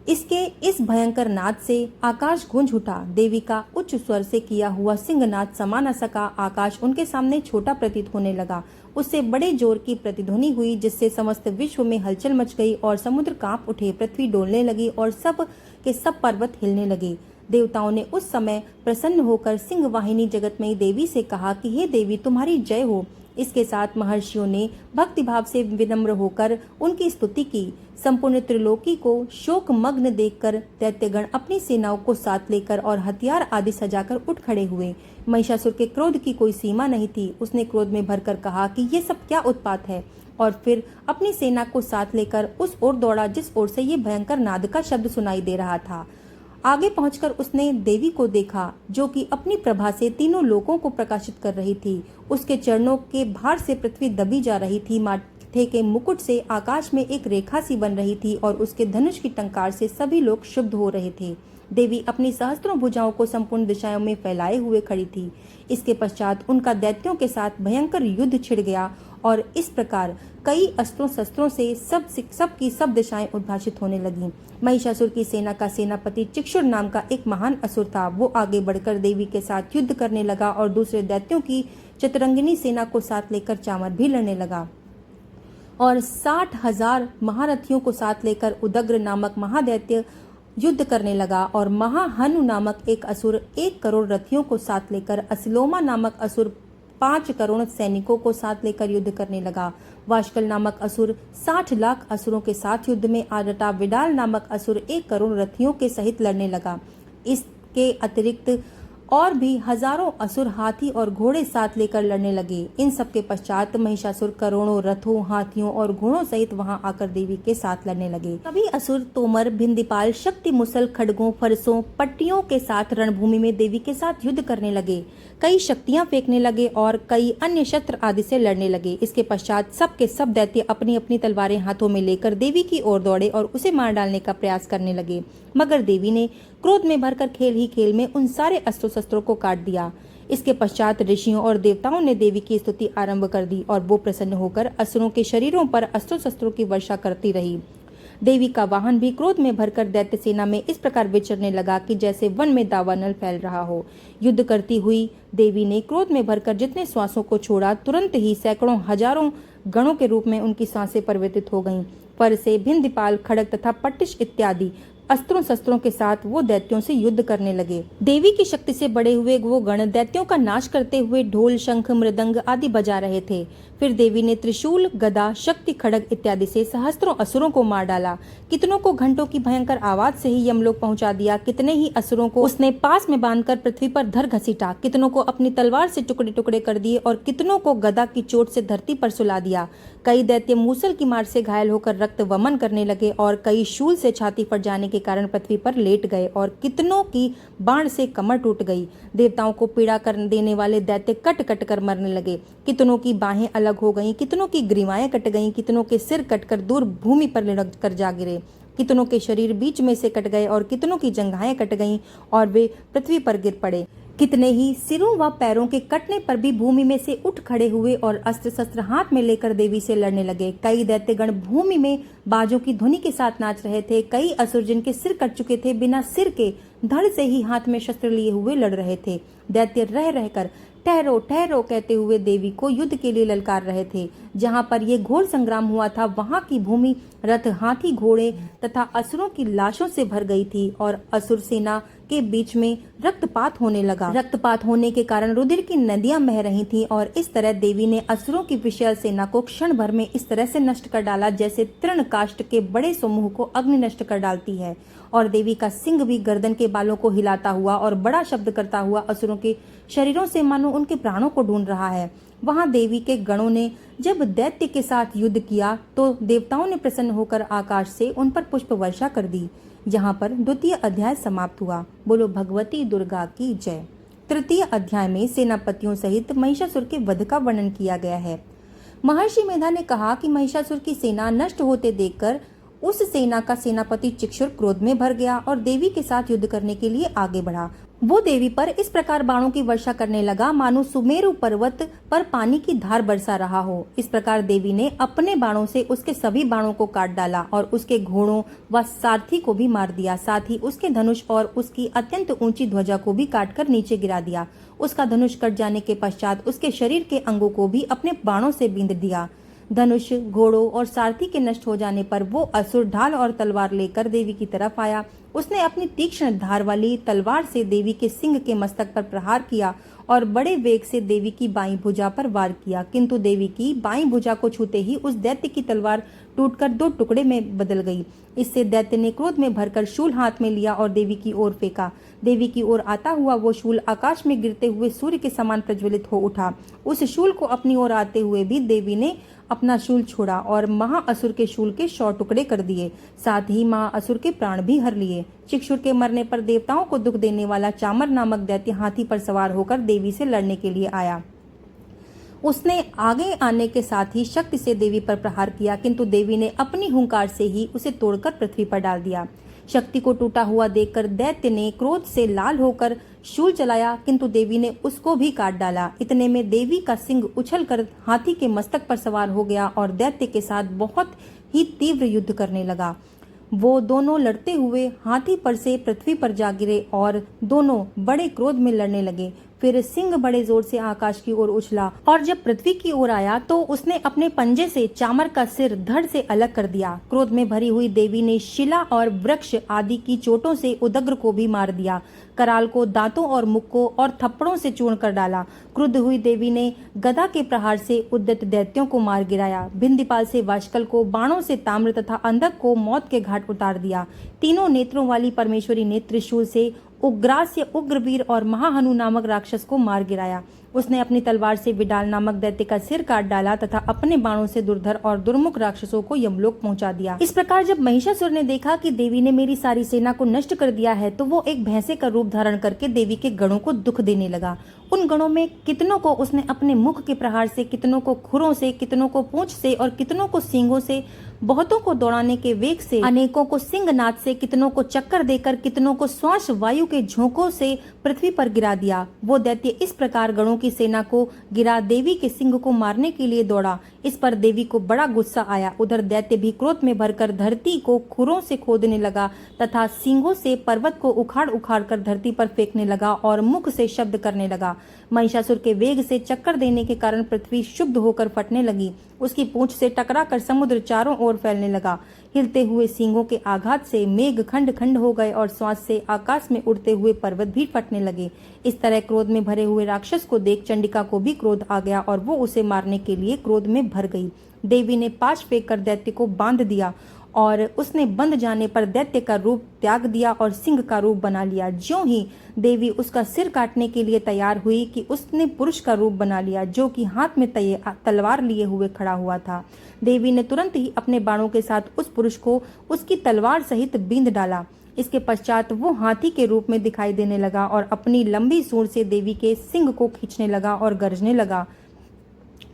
इसके इस भयंकर नाद से आकाश गूंज उठा। देवी का उच्च स्वर से किया हुआ सिंहनाद समा न सका। आकाश उनके सामने छोटा प्रतीत होने लगा। उससे बड़े जोर की प्रतिध्वनि हुई जिससे समस्त विश्व में हलचल मच गई और समुद्र कांप उठे, पृथ्वी डोलने लगी और सब के सब पर्वत हिलने लगे। देवताओं ने उस समय प्रसन्न होकर सिंह वाहिनी जगतमयी देवी से कहा कि हे देवी, तुम्हारी जय हो। इसके साथ महर्षियों ने भक्तिभाव से विनम्र होकर उनकी स्तुति की। संपूर्ण त्रिलोकी को शोक मग्न देखकर दैत्यगण अपनी सेनाओं को साथ लेकर और हथियार आदि सजाकर उठ खड़े हुए। महिषासुर के क्रोध की कोई सीमा नहीं थी। उसने क्रोध में भरकर कहा कि ये सब क्या उत्पात है, और फिर अपनी सेना को साथ लेकर उस ओर दौड़ा जिस ओर से ये भयंकर नाद का शब्द सुनाई दे रहा था। आगे पहुंचकर उसने देवी को देखा, जो कि अपनी प्रभा से तीनों लोकों को प्रकाशित कर रही थी। उसके चरणों के भार से पृथ्वी दबी जा रही थी। माथे के मुकुट से आकाश में एक रेखा सी बन रही थी और उसके धनुष की टंकार से सभी लोग शुद्ध हो रहे थे। देवी अपनी सहस्त्रों भुजाओं को संपूर्ण दिशाओं में फैलाए हुए खड़ी थी। इसके पश्चात उनका दैत्यों के साथ भयंकर युद्ध छिड़ गया और इस प्रकार कई अस्त्रों शस्त्रों से सब दिशाएं उद्भाषित होने लगीं। महिषासुर की सेना का सेनापति चिक्षुर नाम का एक महान असुर था। वो आगे बढ़कर देवी के साथ युद्ध करने लगा और दूसरे दैत्यों की चतुरंगिनी सेना को साथ लेकर चामर भी लड़ने लगा और 60,000 महारथियों को साथ लेकर उदग्र नामक महादैत्य युद्ध करने लगा और महाहनु नामक एक असुर 1 करोड़ रथियों को साथ लेकर असिलोमा नामक असुर 5 करोड़ सैनिकों को साथ लेकर युद्ध करने लगा। वाशकल नामक असुर 60 लाख असुरों के साथ युद्ध में आ डटा। विडाल नामक असुर 1 करोड़ रथियों के सहित लड़ने लगा। इसके अतिरिक्त और भी हजारों असुर हाथी और घोड़े साथ लेकर लड़ने लगे। इन सब के पश्चात महिषासुर करोड़ों रथों, हाथियों और घोड़ों सहित वहां आकर देवी के साथ लड़ने लगे। सभी असुर तोमर, भिंदीपाल, शक्ति मुसल, खड्गों, फरसों, पट्टियों के साथ रणभूमि में देवी के साथ युद्ध करने लगे। कई शक्तियां फेंकने लगे और कई अन्य शस्त्र आदि से लड़ने लगे। इसके पश्चात सब के सब दैत्य अपनी अपनी तलवारें हाथों में लेकर देवी की ओर दौड़े और उसे मार डालने का प्रयास करने लगे, मगर देवी ने क्रोध में भरकर खेल ही खेल में उन सारे अस्त्र शस्त्रों को काट दिया। इसके पश्चात ऋषियों और देवताओं ने देवी की स्तुति आरंभ कर दी और वो प्रसन्न होकर असुरों के शरीरों पर अस्त्र शस्त्रों की वर्षा करती रही। देवी का वाहन भी क्रोध में भरकर दैत्य सेना में इस प्रकार विचरने लगा कि जैसे वन में दावानल फैल रहा हो। युद्ध करती हुई देवी ने क्रोध में भरकर जितने श्वासों को छोड़ा, तुरंत ही सैकड़ों हजारों गणों के रूप में उनकी सांसें परिवर्तित हो गईं। पर से भिंदीपाल, खड़ग तथा पट्टिश इत्यादि अस्त्रों शस्त्रों के साथ वो दैत्यों से युद्ध करने लगे। देवी की शक्ति से बड़े हुए वो गण दैत्यों का नाश करते हुए ढोल, शंख, मृदंग आदि बजा रहे थे। फिर देवी ने त्रिशूल, गदा, शक्ति, खड़ग इत्यादि से सहस्त्रों असुरों को मार डाला। कितनों को घंटों की भयंकर आवाज से ही यमलोक पहुंचा दिया। कितने ही असुरों को उसने पास में बांधकर पृथ्वी पर धर घसीटा। कितनों को अपनी तलवार से टुकड़े टुकड़े कर दिए और कितनों को गदा की चोट से धरती पर सुला दिया। कई दैत्य मूसल की मार से घायल होकर रक्त वमन करने लगे और कई शूल से छाती फट जाने के कारण पृथ्वी पर लेट गए और कितनों की बाण से कमर टूट गई। देवताओं को पीड़ा कर देने वाले दैत्य कट कट कर मरने लगे। कितनों की बाहें अलग हो गईं, कितनों की ग्रीवाएं कट गईं, कितनों के सिर कटकर दूर भूमि पर लुढ़क कर जा गिरे। कितनों के शरीर बीच में से कट गए और कितनों की जंघाएं कट गईं और वे पृथ्वी पर गिर पड़े। कितने ही सिरों व पैरों के कटने पर भी भूमि में से उठ खड़े हुए और अस्त्र शस्त्र हाथ में लेकर देवी से लड़ने लगे। कई दैत्यगण भूमि में बाजों की ध्वनि के साथ नाच रहे थे। कई असुर जिनके सिर कट चुके थे, बिना सिर के धड़ से ही हाथ में शस्त्र लिए हुए लड़ रहे थे। दैत्य रह रहकर ठहरो ठहरो कहते हुए देवी को युद्ध के लिए ललकार रहे थे। जहां पर यह घोर संग्राम हुआ था, वहां की भूमि रथ, हाथी, घोड़े तथा असुरों की लाशों से भर गई थी और असुर सेना के बीच में रक्तपात होने लगा। रक्तपात होने के कारण रुधिर की नदियां बह रही थीं और इस तरह देवी ने असुरों की विशाल सेना को क्षण भर में इस तरह से नष्ट कर डाला जैसे तृण काष्ठ के बड़े समूह को अग्नि नष्ट कर डालती है। और देवी का सिंह भी गर्दन के बालों को हिलाता हुआ और बड़ा शब्द करता हुआ असुरों के शरीरों से मानो उनके प्राणों को ढूंढ रहा है। वहां देवी के गणों ने जब दैत्य के साथ युद्ध किया तो देवताओं ने प्रसन्न होकर आकाश से उन पर पुष्प वर्षा कर दी। जहां पर द्वितीय अध्याय समाप्त हुआ। बोलो भगवती दुर्गा की जय। तृतीय अध्याय में सेनापतियों सहित महिषासुर के वध का वर्णन किया गया है। महर्षि मेधा ने कहा कि महिषासुर की सेना नष्ट होते देखकर उस सेना का सेनापति चिक्षुर क्रोध में भर गया और देवी के साथ युद्ध करने के लिए आगे बढ़ा। वो देवी पर इस प्रकार बाणों की वर्षा करने लगा मानो सुमेरु पर्वत पर पानी की धार बरसा रहा हो। इस प्रकार देवी ने अपने बाणों से उसके सभी बाणों को काट डाला और उसके घोड़ों व सारथी को भी मार दिया। साथ ही उसके धनुष और उसकी अत्यंत ऊंची ध्वजा को भी काटकर नीचे गिरा दिया। उसका धनुष कट जाने के पश्चात उसके शरीर के अंगों को भी अपने बाणों से बींध दिया। धनुष, घोड़ों और सारथी के नष्ट हो जाने पर वो असुर ढाल और तलवार लेकर देवी की तरफ आया। उसने अपनी तीक्ष्ण धार वाली तलवार से देवी के सिंह के मस्तक पर प्रहार किया और बड़े वेग से देवी की बाईं भुजा पर वार किया, किंतु देवी की बाईं भुजा को छूते ही उस दैत्य की तलवार टूटकर 2 टुकड़े में बदल गई। इससे दैत्य ने क्रोध में भरकर शूल हाथ में लिया और देवी की ओर फेंका। देवी की ओर आता हुआ वो शूल आकाश में गिरते हुए सूर्य के समान प्रज्वलित हो उठा। उस शूल को अपनी ओर आते हुए भी देवी ने अपना शूल छोड़ा और महाअसुर के शूल के 100 टुकड़े कर दिए। साथ ही महाअसुर के प्राण भी हर लिए। चिक्षुर के मरने पर देवताओं को दुख देने वाला चामर नामक दैत्य हाथी पर सवार होकर देवी से लड़ने के लिए आया। उसने आगे आने के साथ ही शक्ति से देवी पर प्रहार किया, किंतु देवी ने अपनी हुंकार से ही उसे तोड़कर पृथ्वी पर डाल दिया। शक्ति को टूटा हुआ देखकर दैत्य ने क्रोध से लाल होकर शूल चलाया, किंतु देवी ने उसको भी काट डाला। इतने में देवी का सिंह उछलकर हाथी के मस्तक पर सवार हो गया और दैत्य के साथ बहुत ही तीव्र युद्ध करने लगा। वो दोनों लड़ते हुए हाथी पर से पृथ्वी पर जा गिरे और दोनों बड़े क्रोध में लड़ने लगे। फिर सिंह बड़े जोर से आकाश की ओर उछला और जब पृथ्वी की ओर आया तो उसने अपने पंजे से चामर का सिर धड़ से अलग कर दिया। क्रोध में भरी हुई देवी ने शिला और वृक्ष आदि की चोटों से उदग्र को भी मार दिया। कराल को दांतों और मुख को और थप्पड़ों से चूर्ण कर डाला। क्रुद्ध हुई देवी ने गदा के प्रहार से उद्यत दैत्यों को मार गिराया। भिंदीपाल से वाशकल को बाणों से ताम्र तथा अंधक को मौत के घाट उतार दिया। तीनों नेत्रों वाली परमेश्वरी ने त्रिशूल से उग्रास्य, उग्रवीर और महाहनु नामक राक्षस को मार गिराया। उसने अपनी तलवार से विडाल नामक दैत्य का सिर काट डाला तथा अपने बाणों से दुर्धर और दुर्मुख राक्षसों को यमलोक पहुंचा दिया। इस प्रकार जब महिषासुर ने देखा कि देवी ने मेरी सारी सेना को नष्ट कर दिया है, तो वो एक भैंसे का रूप धारण करके देवी के गणों को दुख देने लगा। उन गणों में कितनों को उसने अपने मुख के प्रहार से, कितनों को खुरों से, कितनों को पूंछ से और कितनों को सींगों से, बहुतों को दौड़ाने के वेग से, अनेकों को सिंहनाद से, कितनों को चक्कर देकर, कितनों को श्वास वायु के झोंकों से पृथ्वी पर गिरा दिया। वो दैत्य इस प्रकार गणों की सेना को गिरा देवी के सिंह को मारने के लिए दौड़ा। इस पर देवी को बड़ा गुस्सा आया। उधर दैत्य भी क्रोध में भरकर धरती को खुरों से खोदने लगा तथा सींगों से पर्वत को उखाड़ उखाड़ कर धरती पर फेंकने लगा और मुख से शब्द करने लगा। महिषासुर के वेग से चक्कर देने के कारण पृथ्वी शुद्ध होकर फटने लगी। उसकी पूंछ से टकरा कर समुद्र चारों ओर फैलने लगा। हिलते हुए सींगों के आघात से मेघ खंड खंड हो गए और श्वास से आकाश में उड़ते हुए पर्वत भी फटने लगे। इस तरह क्रोध में भरे हुए राक्षस को देख चंडिका को भी क्रोध आ गया और वो उसे मारने के लिए क्रोध में भर गई। देवी ने पाश फेंक कर दैत्य को बांध दिया और उसने बंध जाने पर दैत्य का रूप त्याग दिया और सिंह का रूप बना लिया। ज्यों ही देवी उसका सिर काटने के लिए तैयार हुई कि उसने पुरुष का रूप बना लिया, जो कि हाथ में तलवार लिए हुए खड़ा हुआ था। देवी ने तुरंत ही अपने बाणों के साथ उस पुरुष को उसकी तलवार सहित बींध डाला। इसके पश्चात वो हाथी के रूप में दिखाई देने लगा और अपनी लंबी सूंड से देवी के सिंग को खींचने लगा और गरजने लगा।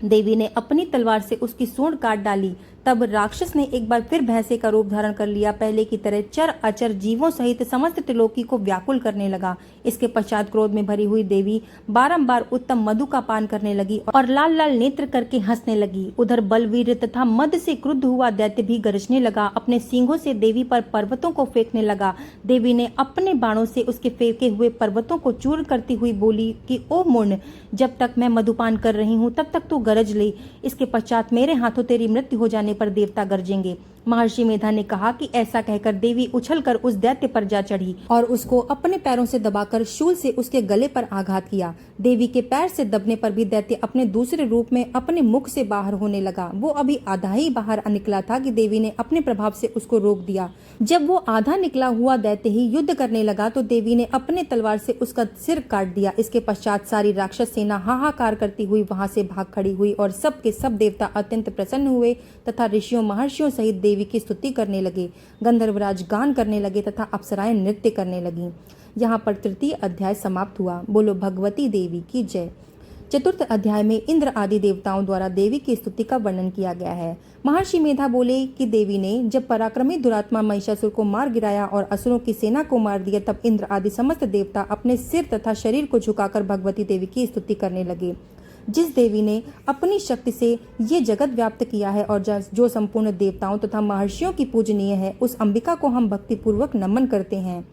देवी ने अपनी तलवार से उसकी सूंड काट डाली। तब राक्षस ने एक बार फिर भैंसे का रूप धारण कर लिया। पहले की तरह चर अचर जीवों सहित समस्त त्रिलोकी को व्याकुल करने लगा। इसके पश्चात क्रोध में भरी हुई देवी बारंबार उत्तम मधु का पान करने लगी और लाल लाल नेत्र करके हंसने लगी। उधर बलवीर तथा मद से क्रुद्ध हुआ दैत्य भी गरजने लगा। अपने सींगों से देवी पर पर्वतों को फेंकने लगा। देवी ने अपने बाणों से उसके फेंके हुए पर्वतों को चूर करती हुई बोली कि ओ मूर्ण, जब तक मैं मधुपान कर रही हूँ तब तक तू गरज ले। इसके पश्चात मेरे हाथों तेरी मृत्यु हो जाने पर देवता गरजेंगे। महर्षि मेधा ने कहा कि ऐसा कहकर देवी उछलकर उस दैत्य पर जा चढ़ी और उसको अपने पैरों से दबाकर शूल से उसके गले पर आघात किया। देवी के पैर से दबने पर भी दैत्य अपने दूसरे रूप में अपने मुख से बाहर होने लगा। वो अभी आधा ही बाहर निकला था कि देवी ने अपने प्रभाव से उसको रोक दिया। जब वो आधा निकला हुआ दैत्य ही युद्ध करने लगा तो देवी ने अपने तलवार से उसका सिर काट दिया। इसके पश्चात सारी राक्षस सेना हाहाकार करती हुई वहां से भाग खड़ी हुई और सब के सब देवता अत्यंत प्रसन्न हुए तथा ऋषियों महर्षियों सहित देवी की स्तुति करने लगे। गंधर्वराज गान करने लगे तथा अप्सराएं नृत्य करने लगीं। यहाँ पर तृतीय अध्याय समाप्त हुआ। बोलो भगवती देवी की जय। चतुर्थ अध्याय में इंद्र आदि देवताओं द्वारा देवी की स्तुति का वर्णन किया गया है। महर्षि मेधा बोले कि देवी ने जब पराक्रमी दुरात्मा महिषासुर को मार गिराया और असुरों की सेना को मार दिया, तब इंद्र आदि समस्त देवता अपने सिर तथा शरीर को झुकाकर भगवती देवी की स्तुति करने लगे। जिस देवी ने अपनी शक्ति से ये जगत व्याप्त किया है और जो संपूर्ण देवताओं तथा महर्षियों की पूजनीय है, उस अंबिका को हम भक्ति पूर्वक नमन करते हैं।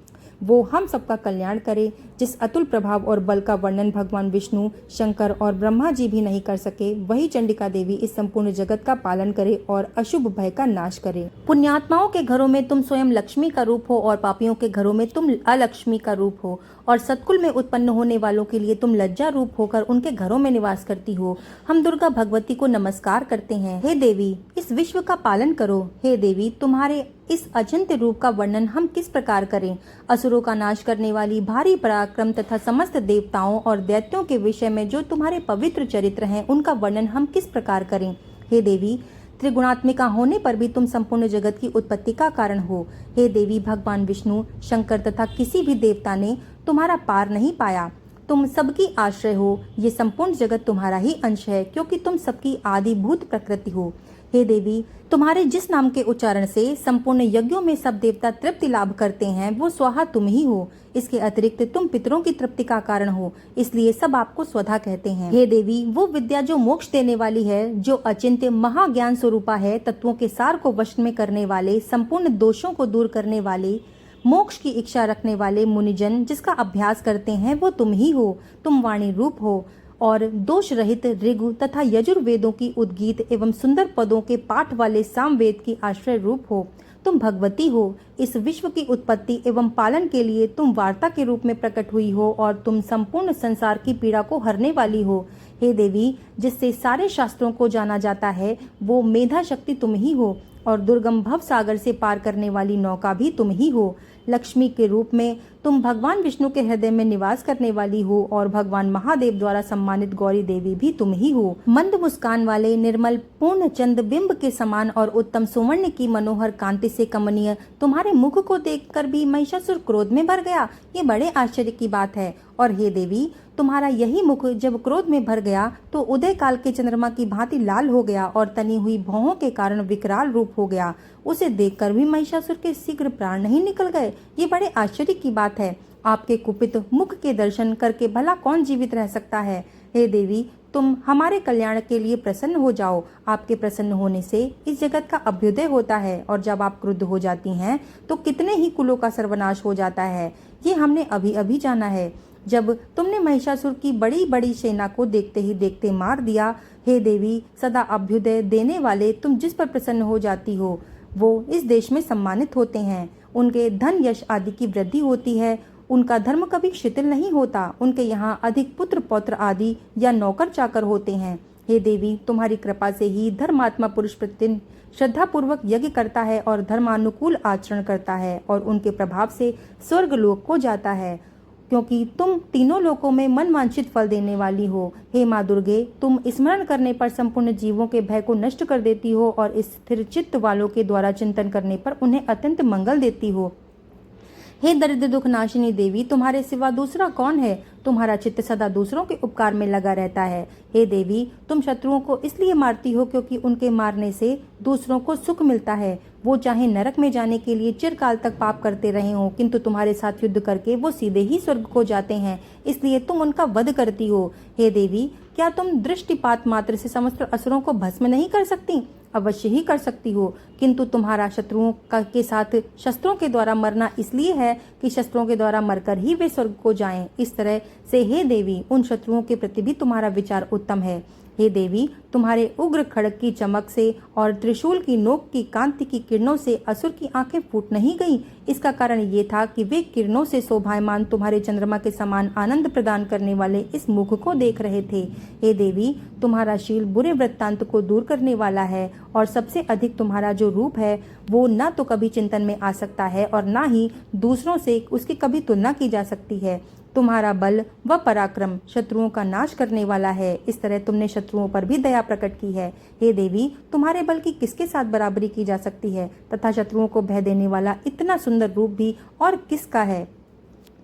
वो हम सबका कल्याण करे। जिस अतुल प्रभाव और बल का वर्णन भगवान विष्णु, शंकर और ब्रह्मा जी भी नहीं कर सके, वही चंडिका देवी इस संपूर्ण जगत का पालन करे और अशुभ भय का नाश करे। पुण्यात्माओं के घरों में तुम स्वयं लक्ष्मी का रूप हो और पापियों के घरों में तुम अलक्ष्मी का रूप हो, और सतकुल में उत्पन्न होने वालों के लिए तुम लज्जा रूप होकर उनके घरों में निवास करती हो। हम दुर्गा भगवती को नमस्कार करते हैं। हे देवी, इस विश्व का पालन करो। हे देवी, तुम्हारे इस अचिंत्य रूप का वर्णन हम किस प्रकार करें। असुरों का नाश करने वाली भारी पराक्रम तथा समस्त देवताओं और दैत्यों के विषय में जो तुम्हारे पवित्र चरित्र हैं, उनका वर्णन हम किस प्रकार करें। हे देवी, त्रिगुणात्मिका होने पर भी तुम संपूर्ण जगत की उत्पत्ति का कारण हो। हे देवी, भगवान विष्णु, शंकर तथा किसी भी देवता ने तुम्हारा पार नहीं पाया। तुम सबकी आश्रय हो। ये संपूर्ण जगत तुम्हारा ही अंश है, क्योंकि तुम सबकी आदिभूत प्रकृति हो। हे देवी, तुम्हारे जिस नाम के उच्चारण से संपूर्ण यज्ञों में सब देवता तृप्ति लाभ करते हैं, वो स्वाहा तुम ही हो। इसके अतिरिक्त तुम पितरों की तृप्ति का कारण हो, इसलिए सब आपको स्वधा कहते हैं। हे देवी, वो विद्या जो मोक्ष देने वाली है, जो अचिंत्य महाज्ञान स्वरूपा है, तत्वों के सार को वश में करने वाले, संपूर्ण दोषों को दूर करने वाले, मोक्ष की इच्छा रखने वाले मुनिजन जिसका अभ्यास करते हैं, वो तुम ही हो। तुम वाणी रूप हो और दोष रहित ऋगु तथा यजुर्वेदों की उद्गीत एवं सुंदर पदों के पाठ वाले सामवेद की आश्रय रूप हो। तुम भगवती हो। इस विश्व की उत्पत्ति एवं पालन के लिए तुम वार्ता के रूप में प्रकट हुई हो और तुम संपूर्ण संसार की पीड़ा को हरने वाली हो। हे देवी, जिससे सारे शास्त्रों को जाना जाता है, वो मेधा शक्ति तुम ही हो, और दुर्गम भव सागर से पार करने वाली नौका भी तुम ही हो। लक्ष्मी के रूप में तुम भगवान विष्णु के हृदय में निवास करने वाली हो, और भगवान महादेव द्वारा सम्मानित गौरी देवी भी तुम ही हो। मंद मुस्कान वाले निर्मल पूर्ण चंद बिंब के समान और उत्तम सुवर्ण की मनोहर कांति से कमनीय तुम्हारे मुख को देखकर भी महिषासुर क्रोध में भर गया। ये बड़े आश्चर्य की बात है। और हे देवी, तुम्हारा यही मुख जब क्रोध में भर गया तो उदय काल के चंद्रमा की भांति लाल हो गया और तनी हुई भौहों के कारण विकराल रूप हो गया। उसे देखकर भी महिषासुर के शीघ्र प्राण नहीं निकल गए। ये बड़े आश्चर्य की बात है। आपके कुपित मुख के दर्शन करके भला कौन जीवित रह सकता है। हे देवी, तुम हमारे कल्याण के लिए प्रसन्न हो जाओ। आपके प्रसन्न होने से इस जगत का अभ्युदय होता है, और जब आप क्रुद्ध हो जाती हैं तो कितने ही कुलों का सर्वनाश हो जाता है। ये हमने अभी अभी जाना है, जब तुमने महिषासुर की बड़ी बड़ी सेना को देखते ही देखते मार दिया। हे देवी, सदा अभ्युदय देने वाले तुम जिस पर प्रसन्न हो जाती हो, वो इस देश में सम्मानित होते हैं। उनके धन यश आदि की वृद्धि होती है। उनका धर्म कभी शिथिल नहीं होता। उनके यहाँ अधिक पुत्र पौत्र आदि या नौकर चाकर होते हैं। हे देवी, तुम्हारी कृपा से ही धर्मात्मा पुरुष प्रतिदिन श्रद्धा पूर्वक यज्ञ करता है और धर्मानुकूल आचरण करता है, और उनके प्रभाव से स्वर्ग लोक को जाता है, क्योंकि तुम तीनों लोकों में मन वांछित फल देने वाली हो। हे माँ दुर्गे, तुम स्मरण करने पर संपूर्ण जीवों के भय को नष्ट कर देती हो, और स्थिर चित्त वालों के द्वारा चिंतन करने पर उन्हें अत्यंत मंगल देती हो। हे दरिद्र दुख नाशिनी देवी, तुम्हारे सिवा दूसरा कौन है। तुम्हारा चित्त सदा दूसरों के उपकार में लगा रहता है। हे देवी, तुम शत्रुओं को इसलिए मारती हो क्योंकि उनके मारने से दूसरों को सुख मिलता है। वो चाहे नरक में जाने के लिए चिरकाल तक पाप करते रहे हों, किंतु तुम्हारे साथ युद्ध करके वो सीधे ही स्वर्ग को जाते हैं, इसलिए तुम उनका वध करती हो। हे देवी, क्या तुम दृष्टिपात मात्र से समस्त असुरों को भस्म नहीं कर सकती। अवश्य ही कर सकती हो, किंतु तुम्हारा शत्रुओं के साथ शस्त्रों के द्वारा मरना इसलिए है कि शस्त्रों के द्वारा मरकर ही वे स्वर्ग को जाएं। इस तरह से हे देवी, उन शत्रुओं के प्रति भी तुम्हारा विचार उत्तम है। हे देवी, तुम्हारे उग्र खड़ग की चमक से और त्रिशूल की नोक की कांति की किरणों से असुर की आंखें फूट नहीं गईं। इसका कारण ये था कि वे किरणों से शोभायमान तुम्हारे चंद्रमा के समान आनंद प्रदान करने वाले इस मुख को देख रहे थे। हे देवी, तुम्हारा शील बुरे वृत्तांत को दूर करने वाला है, और सबसे अधिक तुम्हारा जो रूप है वो न तो कभी चिंतन में आ सकता है और न ही दूसरों से उसकी कभी तुलना की जा सकती है। तुम्हारा बल व पराक्रम शत्रुओं का नाश करने वाला है। इस तरह तुमने शत्रुओं पर भी दया प्रकट की है। हे देवी, तुम्हारे बल की किसके साथ बराबरी की जा सकती है, तथा शत्रुओं को भय देने वाला इतना सुंदर रूप भी और किसका है।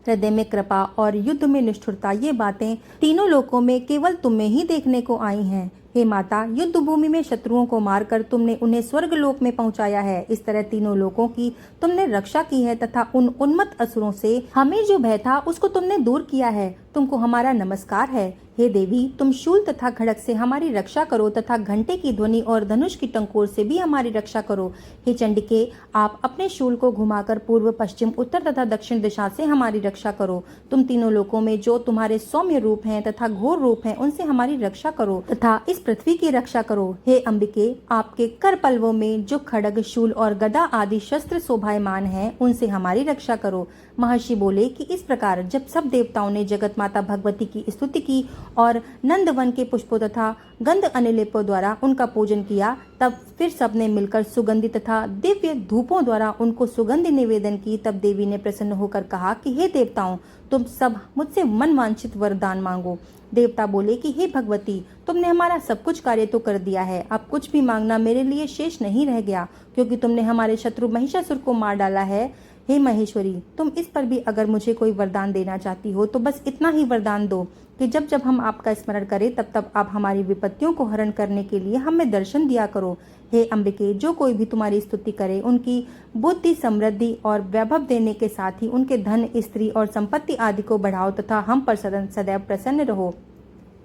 हृदय में कृपा और युद्ध में निष्ठुरता, ये बातें तीनों लोकों में केवल तुम में ही देखने को आई हैं। हे माता, युद्ध भूमि में शत्रुओं को मारकर तुमने उन्हें स्वर्ग लोक में पहुंचाया है। इस तरह तीनों लोकों की तुमने रक्षा की है, तथा उन उन्मत्त असुरों से हमें जो भय था उसको तुमने दूर किया है। तुमको हमारा नमस्कार है। हे देवी, तुम शूल तथा खड़ग से हमारी रक्षा करो तथा घंटे की ध्वनि और धनुष की टंकोर से भी हमारी रक्षा करो। हे चंडिके, आप अपने शूल को घुमाकर पूर्व, पश्चिम, उत्तर तथा दक्षिण दिशा से हमारी रक्षा करो। तुम तीनों लोकों में जो तुम्हारे सौम्य रूप हैं तथा घोर रूप हैं, उनसे हमारी रक्षा करो तथा इस पृथ्वी की रक्षा करो। हे अंबिके, आपके कर पल्लवों में जो खड़ग, शूल और गदा आदि शस्त्र शोभायमान हैं, उनसे हमारी रक्षा करो। महर्षि बोले कि इस प्रकार जब सब देवताओं ने जगत माता भगवती की स्तुति की और नंदवन के पुष्पों तथा गंध अनिलेपों द्वारा उनका पूजन किया, तब फिर सबने मिलकर सुगंधि तथा दिव्य धूपों द्वारा उनको सुगंधि निवेदन की। तब देवी ने प्रसन्न होकर कहा कि हे देवताओं, तुम सब मुझसे मन वांछित वरदान मांगो। देवता बोले कि हे भगवती, तुमने हमारा सब कुछ कार्य तो कर दिया है, अब कुछ भी मांगना मेरे लिए शेष नहीं रह गया, क्योंकि तुमने हमारे शत्रु महिषासुर को मार डाला है। हे महेश्वरी, तुम इस पर भी अगर मुझे कोई वरदान देना चाहती हो तो बस इतना ही वरदान दो कि जब जब हम आपका स्मरण करें तब तब आप हमारी विपत्तियों को हरण करने के लिए हमें दर्शन दिया करो। हे अंबिके, जो कोई भी तुम्हारी स्तुति करे उनकी बुद्धि, समृद्धि और वैभव देने के साथ ही उनके धन, स्त्री और संपत्ति आदि को बढ़ाओ तथा हम पर सदैव प्रसन्न रहो।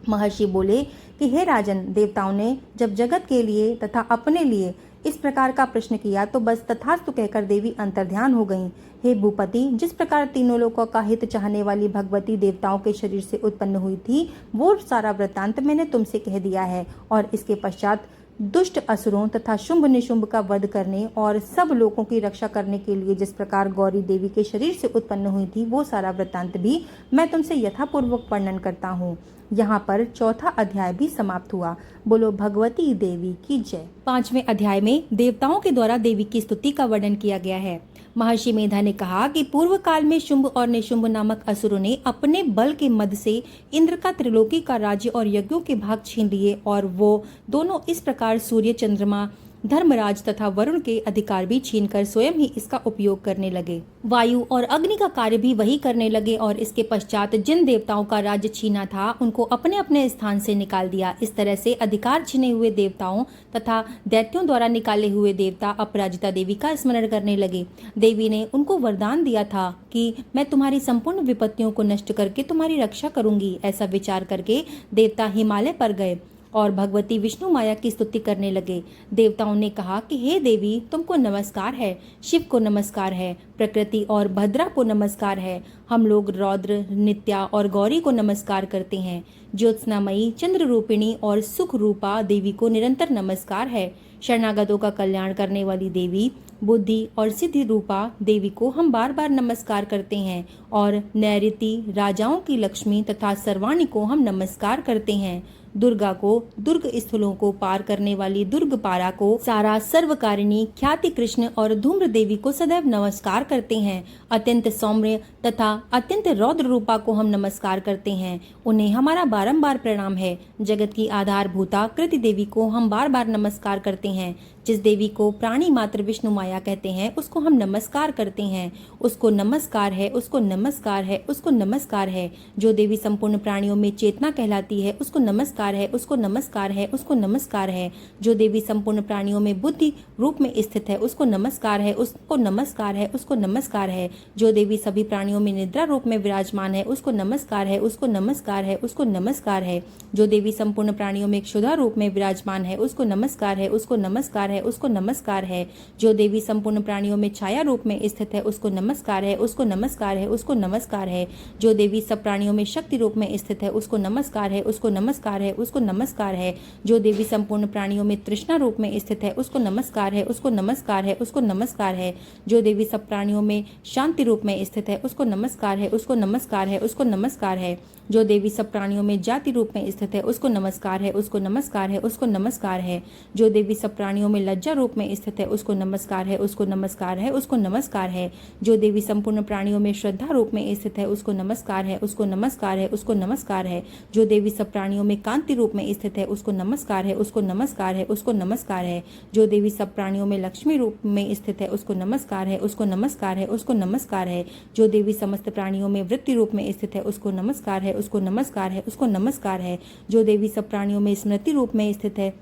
महर्षि बोले कि हे राजन, देवताओं ने जब जगत के लिए तथा अपने लिए इस प्रकार का प्रश्न किया तो बस तथास्तु कहकर देवी अंतर्ध्यान हो गईं। हे भूपति, जिस प्रकार तीनों लोगों का हित चाहने वाली भगवती देवताओं के शरीर से उत्पन्न हुई थी, वो सारा वृत्तांत मैंने तुमसे कह दिया है। और इसके पश्चात दुष्ट असुरों तथा शुंभ निशुंभ का वध करने और सब लोगों की रक्षा करने के लिए जिस प्रकार गौरी देवी के शरीर से उत्पन्न हुई थी, वो सारा वृत्तांत भी मैं तुमसे यथापूर्वक वर्णन करता हूँ। यहाँ पर चौथा अध्याय भी समाप्त हुआ। बोलो भगवती देवी की जय। 5वें अध्याय में देवताओं के द्वारा देवी की स्तुति का वर्णन किया गया है। महर्षि मेधा ने कहा कि पूर्व काल में शुंभ और निशुंभ नामक असुरों ने अपने बल के मद से इंद्र का त्रिलोकी का राज्य और यज्ञों के भाग छीन लिए, और वो दोनों इस प्रकार सूर्य, चंद्रमा, धर्मराज तथा वरुण के अधिकार भी छीनकर स्वयं ही इसका उपयोग करने लगे। वायु और अग्नि का कार्य भी वही करने लगे और इसके पश्चात जिन देवताओं का राज्य छीना था उनको अपने अपने स्थान से निकाल दिया। इस तरह से अधिकार छीने हुए देवताओं तथा दैत्यों द्वारा निकाले हुए देवता अपराजिता देवी का स्मरण करने लगे। देवी ने उनको वरदान दिया था कि मैं तुम्हारी संपूर्ण विपत्तियों को नष्ट करके तुम्हारी रक्षा करूंगी। ऐसा विचार करके देवता हिमालय पर गए और भगवती विष्णु माया की स्तुति करने लगे। देवताओं ने कहा कि हे देवी, तुमको नमस्कार है, शिव को नमस्कार है, प्रकृति और भद्रा को नमस्कार है। हम लोग रौद्र, नित्या और गौरी को नमस्कार करते हैं। ज्योत्सनामयी, चंद्र रूपिणी और सुख रूपा देवी को निरंतर नमस्कार है। शरणागतों का कल्याण करने वाली देवी, बुद्धि और सिद्धि रूपा देवी को हम बार बार नमस्कार करते हैं। और नैऋति, राजाओं की लक्ष्मी तथा सर्वाणी को हम नमस्कार करते हैं। दुर्गा को, दुर्ग स्थलों को पार करने वाली दुर्गपारा को, सारा सर्वकारिणी, ख्याति कृष्ण और धूम्र देवी को सदैव नमस्कार करते हैं। अत्यंत सौम्य तथा अत्यंत रौद्र रूपा को हम नमस्कार करते हैं। उन्हें हमारा बारंबार प्रणाम है। जगत की आधारभूता कृति देवी को हम बार बार नमस्कार करते हैं। जिस देवी को प्राणी मात्र विष्णु माया कहते हैं उसको हम नमस्कार करते हैं। उसको नमस्कार है, उसको नमस्कार है, उसको नमस्कार है। जो देवी संपूर्ण प्राणियों में चेतना कहलाती है उसको नमस्कार है, उसको नमस्कार है, उसको नमस्कार है। जो देवी संपूर्ण प्राणियों में बुद्धि रूप में स्थित है उसको नमस्कार है, उसको नमस्कार है, उसको नमस्कार है। जो देवी सभी प्राणियों में निद्रा रूप में विराजमान है उसको नमस्कार है, उसको नमस्कार है, उसको नमस्कार है। जो देवी संपूर्ण प्राणियों में क्षुधा रूप में विराजमान है उसको नमस्कार है, उसको नमस्कार है, उसको नमस्कार है। जो देवी संपूर्ण प्राणियों में छाया रूप में स्थित है उसको नमस्कार है, उसको नमस्कार है, उसको नमस्कार है। जो देवी सब प्राणियों में शक्ति रूप में स्थित है उसको नमस्कार है, उसको नमस्कार है, उसको नमस्कार है। जो देवी संपूर्ण प्राणियों में तृष्णा रूप में स्थित है उसको नमस्कार है, उसको नमस्कार है, उसको नमस्कार है। जो देवी सब प्राणियों में शांति रूप में स्थित है उसको नमस्कार है, उसको नमस्कार है, उसको नमस्कार है। जो देवी सब प्राणियों में जाति रूप में स्थित है उसको नमस्कार है, उसको नमस्कार है, उसको नमस्कार है। जो देवी सब प्राणियों में लज्जा रूप में स्थित है उसको नमस्कार है, उसको नमस्कार है, उसको नमस्कार है। जो देवी संपूर्ण प्राणियों में श्रद्धा रूप में स्थित है उसको नमस्कार है, उसको नमस्कार है, उसको नमस्कार है। जो देवी सब प्राणियों में कांति रूप में स्थित है उसको नमस्कार है, उसको नमस्कार है, उसको नमस्कार है। जो देवी सब प्राणियों में लक्ष्मी रूप में स्थित है उसको नमस्कार है, उसको नमस्कार है, उसको नमस्कार है। जो देवी समस्त प्राणियों में वृत्ति रूप में स्थित है उसको नमस्कार है, उसको नमस्कार है, उसको नमस्कार है। जो देवी सब प्राणियों में स्मृति रूप में स्थित है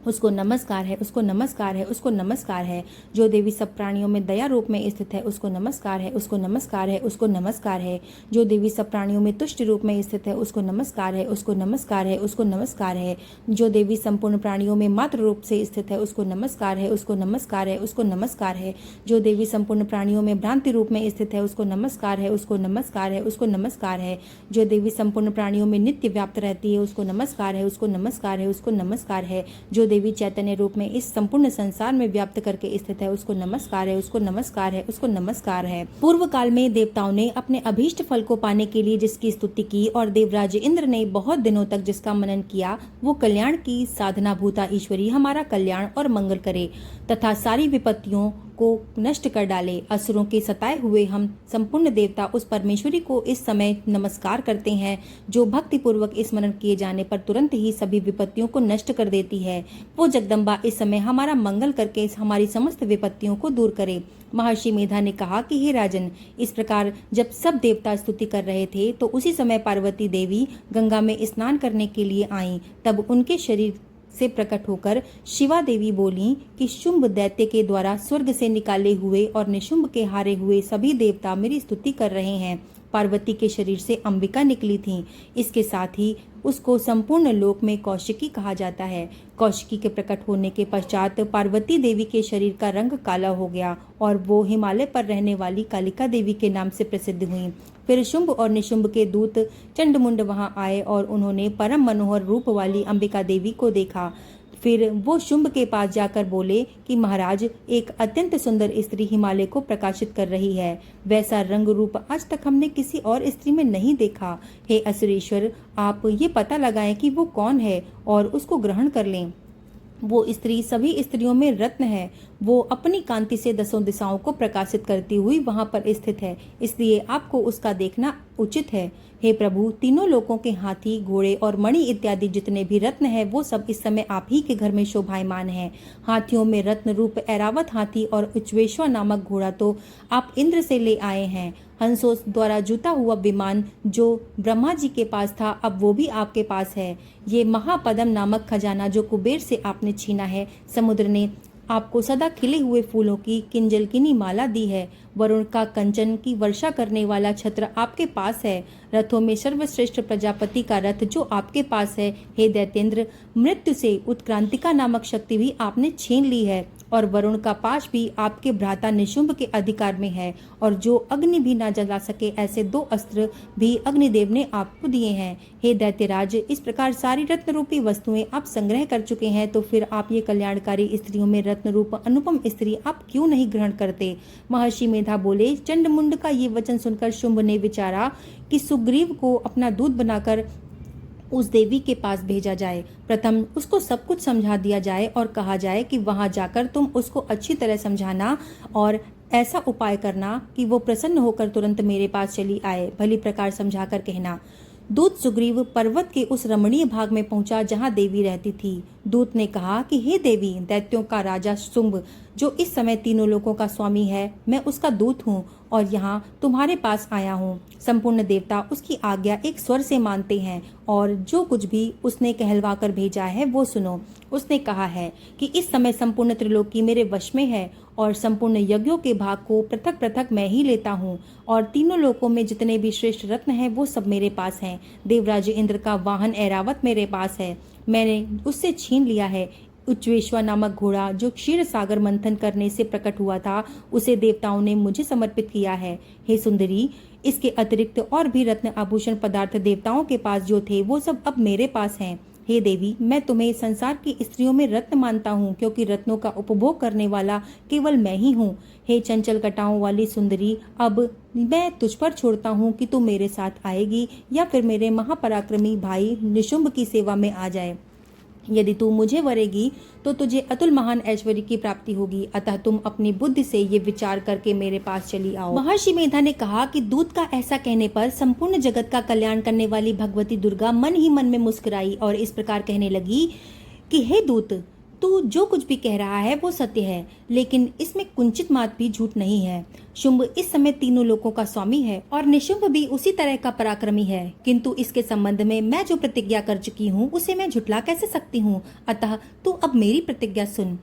उसको नमस्कार है, उसको नमस्कार है, उसको नमस्कार है। जो देवी सब प्राणियों में दया रूप में स्थित है, उसको नमस्कार है, उसको नमस्कार है, उसको नमस्कार है। जो देवी सब प्राणियों में तुष्ट रूप में स्थित है, उसको नमस्कार है, उसको नमस्कार है, उसको नमस्कार है। जो देवी संपूर्ण प्राणियों में मात्र रूप से स्थित है, उसको नमस्कार है, उसको नमस्कार है, उसको नमस्कार है। जो देवी संपूर्ण प्राणियों में भ्रांति रूप में स्थित है, उसको नमस्कार है, उसको नमस्कार है, उसको नमस्कार है। जो देवी संपूर्ण प्राणियों में नित्य व्याप्त रहती है, उसको नमस्कार है, उसको नमस्कार है, उसको नमस्कार है। जो देवी चैतन्य रूप में इस संपूर्ण संसार में व्याप्त करके स्थित है, उसको नमस्कार है, उसको नमस्कार है, उसको नमस्कार है। पूर्व काल में देवताओं ने अपने अभीष्ट फल को पाने के लिए जिसकी स्तुति की और देवराज इंद्र ने बहुत दिनों तक जिसका मनन किया, वो कल्याण की साधना भूता ईश्वरी हमारा कल्याण और मंगल करे तथा सारी विपत्तियों को नष्ट कर डाले। असुरों के सताए हुए हम संपूर्ण देवता उस परमेश्वरी को इस समय नमस्कार करते हैं, जो भक्ति पूर्वक स्मरण किए जाने पर तुरंत ही सभी विपत्तियों को नष्ट कर देती है। वो जगदम्बा इस समय हमारा मंगल करके हमारी समस्त विपत्तियों को दूर करे। महर्षि मेधा ने कहा कि हे राजन, इस प्रकार जब सब देवता स्तुति कर रहे थे तो उसी समय पार्वती देवी गंगा में स्नान करने के लिए आईं। तब उनके शरीर से प्रकट होकर शिवा देवी बोली कि शुंभ दैत्य के द्वारा स्वर्ग से निकाले हुए और निशुंभ के हारे हुए सभी देवता मेरी स्तुति कर रहे हैं। पार्वती के शरीर से अंबिका निकली थीं। इसके साथ ही उसको संपूर्ण लोक में कौशिकी कहा जाता है। कौशिकी के प्रकट होने के पश्चात पार्वती देवी के शरीर का रंग काला हो गया और वो हिमालय पर रहने वाली कालिका देवी के नाम से प्रसिद्ध हुई। फिर शुंभ और निशुंभ के दूत चंडमुंड वहां आए और उन्होंने परम मनोहर रूप वाली अंबिका देवी को देखा। फिर वो शुंभ के पास जाकर बोले कि महाराज, एक अत्यंत सुंदर स्त्री हिमालय को प्रकाशित कर रही है। वैसा रंग रूप आज तक हमने किसी और स्त्री में नहीं देखा। हे असुरेश्वर, आप ये पता लगाएं कि वो कौन है और उसको ग्रहण कर लें। वो स्त्री सभी स्त्रियों में रत्न है। वो अपनी कांति से दसों दिशाओं को प्रकाशित करती हुई वहां पर स्थित है, इसलिए आपको उसका देखना उचित है। हे प्रभु, तीनों लोकों के हाथी, घोड़े और मणि इत्यादि जितने भी रत्न हैं, वो सब इस समय आप ही के घर में शोभायमान हैं। हाथियों में रत्न रूप ऐरावत हाथी और उच्चवेश्वर नामक घोड़ा तो आप इंद्र से ले आए हैं। हंसों द्वारा जुता हुआ विमान जो ब्रह्मा जी के पास था, अब वो भी आपके पास है। ये महापद्म नामक खजाना जो कुबेर से आपने छीना है, समुद्र ने आपको सदा खिले हुए फूलों की किंजलकिनी माला दी है। वरुण का कंचन की वर्षा करने वाला छत्र आपके पास है। रथों में सर्वश्रेष्ठ प्रजापति का रथ जो आपके पास है। हे दैत्येंद्र, मृत्यु से उत्क्रांतिका नामक शक्ति भी आपने छीन ली है और वरुण का पाश भी आपके भ्राता निशुंभ के अधिकार में है और जो अग्नि भी ना जला सके ऐसे 2 अस्त्र भी अग्निदेव ने आपको दिए हैं। हे दैत्यराज, इस प्रकार सारी रत्न रूपी वस्तुएं आप संग्रह कर चुके हैं, तो फिर आप ये कल्याणकारी स्त्रियों में रत्न रूप अनुपम स्त्री आप क्यों नहीं ग्रहण करते? महर्षि मेधा बोले। चंडमुंड का ये वचन सुनकर शुंभ ने विचारा कि सुग्रीव को अपना दूत बनाकर उस देवी के पास भेजा जाए। प्रथम उसको सब कुछ समझा दिया जाए और कहा जाए कि वहां जाकर तुम उसको अच्छी तरह समझाना और ऐसा उपाय करना कि वो प्रसन्न होकर तुरंत मेरे पास चली आए। भली प्रकार समझाकर कहना। दूत सुग्रीव पर्वत के उस रमणीय भाग में पहुंचा जहां देवी रहती थी। दूत ने कहा कि हे देवी, दैत्यों का राजा शुंभ जो इस समय तीनों लोकों का स्वामी है, मैं उसका दूत हूँ और यहाँ तुम्हारे पास आया हूँ। संपूर्ण देवता उसकी आज्ञा एक स्वर से मानते हैं और जो कुछ भी उसने कहलवा कर भेजा है वो सुनो। उसने कहा है कि इस समय संपूर्ण त्रिलोकी मेरे वश में है और संपूर्ण यज्ञों के भाग को पृथक पृथक मैं ही लेता हूँ और तीनों लोकों में जितने भी श्रेष्ठ रत्न हैं वो सब मेरे पास हैं। देवराज इंद्र का वाहन ऐरावत मेरे पास है, मैंने उससे छीन लिया है। उच्चवेश्वर नामक घोड़ा जो क्षीर सागर मंथन करने से प्रकट हुआ था, उसे देवताओं ने मुझे समर्पित किया है। हे सुंदरी, इसके अतिरिक्त और भी रत्न आभूषण पदार्थ देवताओं के पास जो थे वो सब अब मेरे पास हैं। हे देवी, मैं तुम्हें संसार की स्त्रियों में रत्न मानता हूँ, क्योंकि रत्नों का उपभोग करने वाला केवल मैं ही हूँ। हे चंचल कटाओं वाली सुंदरी, अब मैं तुझ पर छोड़ता हूँ कि तू मेरे साथ आएगी या फिर मेरे महापराक्रमी भाई निशुंभ की सेवा में आ जाए। यदि तू मुझे वरेगी तो तुझे अतुल महान ऐश्वर्य की प्राप्ति होगी, अतः तुम अपनी बुद्धि से ये विचार करके मेरे पास चली आओ। महर्षि मेधा ने कहा कि दूत का ऐसा कहने पर संपूर्ण जगत का कल्याण करने वाली भगवती दुर्गा मन ही मन में मुस्कुराई और इस प्रकार कहने लगी कि हे दूत, तू तू जो कुछ भी कह रहा है वो सत्य है, लेकिन इसमें कुंचित मात्र भी झूठ नहीं है। शुंभ इस समय तीनों लोकों का स्वामी है और निशुंभ भी उसी तरह का पराक्रमी है, किंतु इसके संबंध में मैं जो प्रतिज्ञा कर चुकी हूँ उसे मैं झुठला कैसे सकती हूँ। अतः तू अब मेरी प्रतिज्ञा सुन।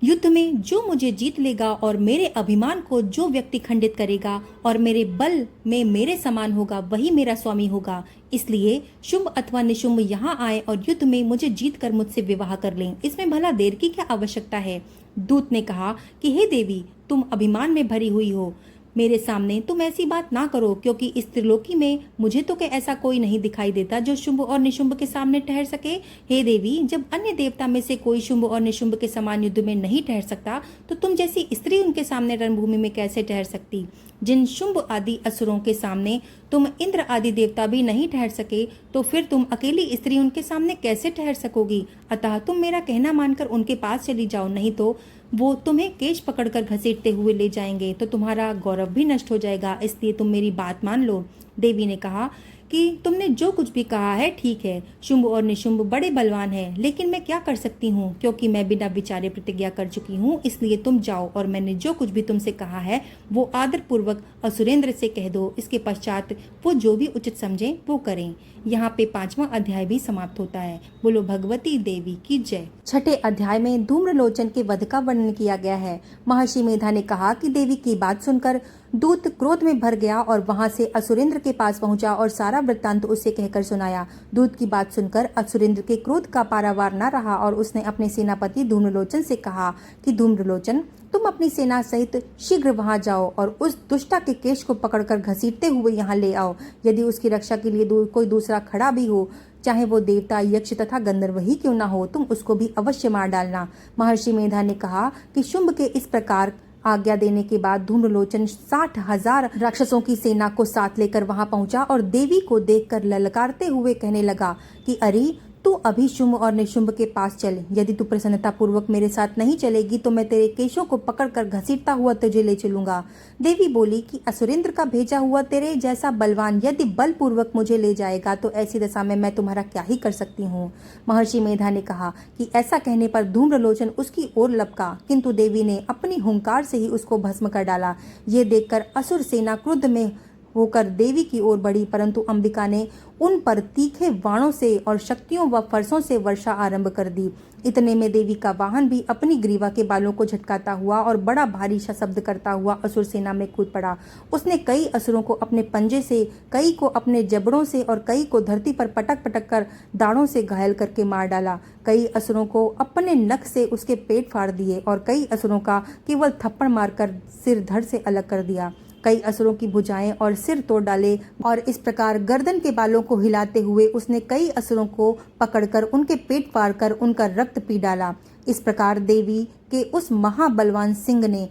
युद्ध में जो मुझे जीत लेगा और मेरे अभिमान को जो व्यक्ति खंडित करेगा और मेरे बल में मेरे समान होगा वही मेरा स्वामी होगा। इसलिए शुंभ अथवा निशुंभ यहाँ आए और युद्ध में मुझे जीत कर मुझसे विवाह कर लें। इसमें भला देर की क्या आवश्यकता है। दूत ने कहा कि हे देवी, तुम अभिमान में भरी हुई हो, मेरे सामने तुम ऐसी बात ना करो, क्योंकि इस त्रिलोकी में मुझे तो के ऐसा कोई नहीं दिखाई देता जो शुंभ और निशुंभ के सामने ठहर सके। हे देवी, जब अन्य देवता में से कोई शुंभ और निशुंभ के समान युद्ध में नहीं ठहर सकता, तो तुम जैसी स्त्री उनके सामने रणभूमि में कैसे ठहर सकती। जिन शुंभ आदि असुरों के सामने तुम इंद्र आदि देवता भी नहीं ठहर सके, तो फिर तुम अकेली स्त्री उनके सामने कैसे ठहर सकोगी। अतः तुम मेरा कहना मानकर उनके पास चली जाओ, नहीं तो वो तुम्हें केश पकड़कर घसीटते हुए ले जाएंगे, तो तुम्हारा गौरव भी नष्ट हो जाएगा। इसलिए तुम मेरी बात मान लो। देवी ने कहा कि तुमने जो कुछ भी कहा है ठीक है। शुंभ और निशुंभ बड़े बलवान हैं, लेकिन मैं क्या कर सकती हूँ, क्योंकि मैं बिना विचारे प्रतिज्ञा कर चुकी हूँ। इसलिए तुम जाओ और मैंने जो कुछ भी तुमसे कहा है वो आदर पूर्वक असुरेंद्र से कह दो। इसके पश्चात वो जो भी उचित समझे वो करें। यहाँ पे 5वां अध्याय भी समाप्त होता है। बोलो भगवती देवी की जय। छठे अध्याय में धूम्रलोचन के वध का वर्णन किया गया है। महर्षि मेधा ने कहा कि देवी की बात सुनकर दूत क्रोध में भर गया और वहां से असुरेंद्र के पास पहुंचा और सारा वृत्तांत उसे कहकर सुनाया। दूत की बात सुनकर असुरेंद्र के क्रोध का पारावार न रहा और उसने अपने सेनापति धूम्रलोचन से कहा कि धूम्रलोचन, तुम अपनी सेना सहित शीघ्र वहां जाओ और उस दुष्टा के केश को पकड़कर घसीटते हुए यहाँ ले आओ। यदि उसकी रक्षा के लिए कोई दूसरा खड़ा भी हो, चाहे वो देवता, यक्ष तथा गंधर्व ही क्यों ना हो, तुम उसको भी अवश्य मार डालना। महर्षि मेधा ने कहा कि शुंभ के इस प्रकार आज्ञा देने के बाद धूम्रलोचन 60,000 राक्षसों की सेना को साथ लेकर वहां पहुंचा और देवी को देखकर ललकारते हुए कहने लगा कि अरे, तू अभी शुंभ और निशुंभ के पास चल। यदि तू प्रसन्नता पूर्वक मेरे साथ नहीं चलेगी तो मैं तेरे केशों को पकड़कर घसीटता हुआ तुझे ले चलूंगा। देवी बोली कि असुरेंद्र का भेजा हुआ तेरे जैसा बलवान यदि बलपूर्वक मुझे ले जाएगा तो ऐसी दशा में मैं तुम्हारा क्या ही कर सकती हूँ। महर्षि मेधा ने कहा कि ऐसा कहने पर धूम्रलोचन उसकी ओर लपका, किंतु देवी ने अपनी हुंकार से ही उसको भस्म कर डाला। ये देखकर असुर सेना क्रुद्ध में होकर देवी की ओर बढ़ी, परंतु अंबिका ने उन पर तीखे बाणों से और शक्तियों व फरसों से वर्षा आरंभ कर दी। इतने में देवी का वाहन भी अपनी ग्रीवा के बालों को झटकाता हुआ और बड़ा भारी सा शब्द करता हुआ असुर सेना में कूद पड़ा। उसने कई असुरों को अपने पंजे से, कई को अपने जबड़ों से और कई को धरती पर पटक पटक कर दाढ़ों से घायल करके मार डाला। कई असुरों को अपने नख से उसके पेट फाड़ दिए और कई असुरों का केवल थप्पड़ मारकर सिर धड़ से अलग कर दिया। कई असुरों की भुजाएं और सिर तोड़ डाले और इस प्रकार गर्दन के बालों को हिलाते हुए उसने कई असुरों को पकड़कर उनके पेट फाड़कर उनका रक्त पी डाला। इस प्रकार देवी के उस महाबलवान सिंह ने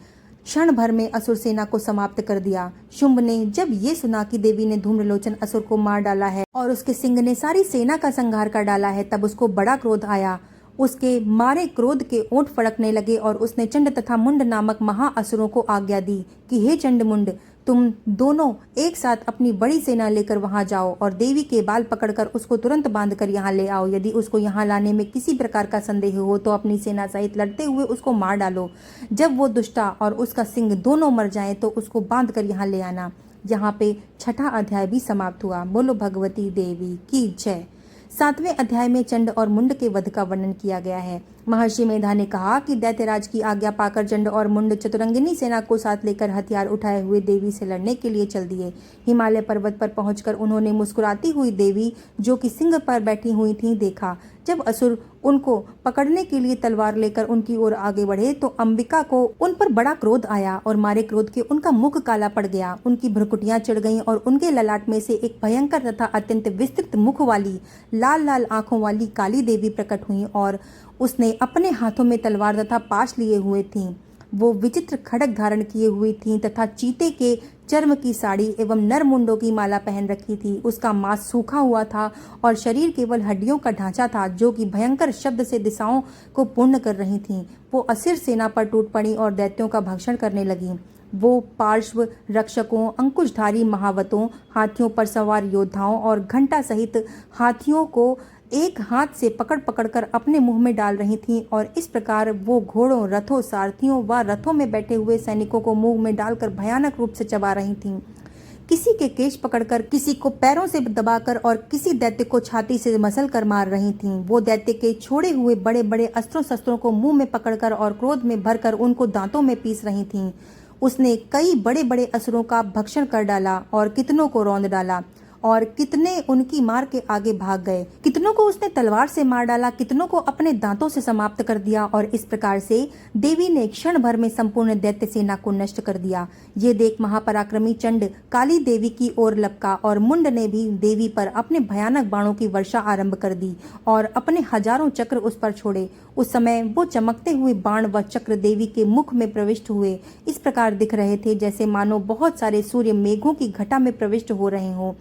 क्षण भर में असुर सेना को समाप्त कर दिया। शुंभ ने जब ये सुना कि देवी ने धूम्रलोचन असुर को मार डाला है और उसके सिंह ने सारी सेना का संहार कर डाला है, तब उसको बड़ा क्रोध आया। उसके मारे क्रोध के ओंठ फड़कने लगे और उसने चंड तथा मुंड नामक महाअसुरों को आज्ञा दी कि हे चंड मुंड, तुम दोनों एक साथ अपनी बड़ी सेना लेकर वहां जाओ और देवी के बाल पकड़कर उसको तुरंत बांधकर यहाँ ले आओ। यदि उसको यहाँ लाने में किसी प्रकार का संदेह हो तो अपनी सेना सहित लड़ते हुए उसको मार डालो। जब वो दुष्टा और उसका सिंह दोनों मर जाएं तो उसको बांध कर यहाँ ले आना। यहाँ पे छठा अध्याय भी समाप्त हुआ। बोलो भगवती देवी की जय। 7वें अध्याय में चंड और मुंड के वध का वर्णन किया गया है। महर्षि मेधा ने कहा कि दैत्यराज की आज्ञा पाकर चंड और मुंड चतुरंगिनी सेना को साथ लेकर हथियार उठाए हुए देवी से लड़ने के लिए चल दिए। हिमालय पर्वत पर पहुंचकर उन्होंने मुस्कुराती हुई देवी जो कि सिंह पर बैठी हुई थी देखा। जब असुर उनको पकड़ने के लिए तलवार लेकर उनकी ओर आगे बढ़े तो अंबिका को उन पर बड़ा क्रोध आया और मारे क्रोध के उनका मुख काला पड़ गया। उनकी भ्रुकुटियां चढ़ गईं और उनके ललाट में से एक भयंकर तथा अत्यंत विस्तृत मुख वाली लाल लाल आंखों वाली काली देवी प्रकट हुई और उसने अपने हाथों में तलवार तथा पाश लिए हुए थीं। वो विचित्र खड़ग धारण किए हुई थीं तथा चीते के चर्म की साड़ी एवं नर मुंडों की माला पहन रखी थी। उसका मांस सूखा हुआ था और शरीर केवल हड्डियों का ढांचा था जो कि भयंकर शब्द से दिशाओं को पूर्ण कर रही थीं। वो असुर सेना पर टूट पड़ी और दैत्यों का भक्षण करने लगी। वो पार्श्व रक्षकों, अंकुशधारी महावतों, हाथियों पर सवार योद्धाओं और घंटा सहित हाथियों को एक हाथ से पकड़ पकड़ कर अपने मुंह में डाल रही थीं और इस प्रकार वो घोड़ों, रथों, सारथियों व रथों में बैठे हुए सैनिकों को मुंह में डालकर भयानक रूप से चबा रही थीं। किसी के केश पकड़कर, किसी को पैरों से दबाकर और किसी दैत्य को छाती से मसल कर मार रही थीं। वो दैत्य के छोड़े हुए बड़े बड़े अस्त्रों शस्त्रों को मुंह में पकड़कर और क्रोध में भरकर उनको दांतों में पीस रही थीं। उसने कई बड़े बड़े असुरों का भक्षण कर डाला और कितनों को रौंद डाला और कितने उनकी मार के आगे भाग गए। कितनों को उसने तलवार से मार डाला, कितनों को अपने दांतों से समाप्त कर दिया और इस प्रकार से देवी ने क्षण भर में संपूर्ण दैत्य सेना को नष्ट कर दिया। ये देख महापराक्रमी चंड काली देवी की ओर लपका और मुंड ने भी देवी पर अपने भयानक बाणों की वर्षा आरंभ कर दी और अपने हजारों चक्र उस पर छोड़े। उस समय वो चमकते हुए बाण व चक्र देवी के मुख में प्रविष्ट हुए। इस प्रकार दिख रहे थे जैसे मानो बहुत सारे सूर्य मेघों की घटा में प्रविष्ट हो रहे हों।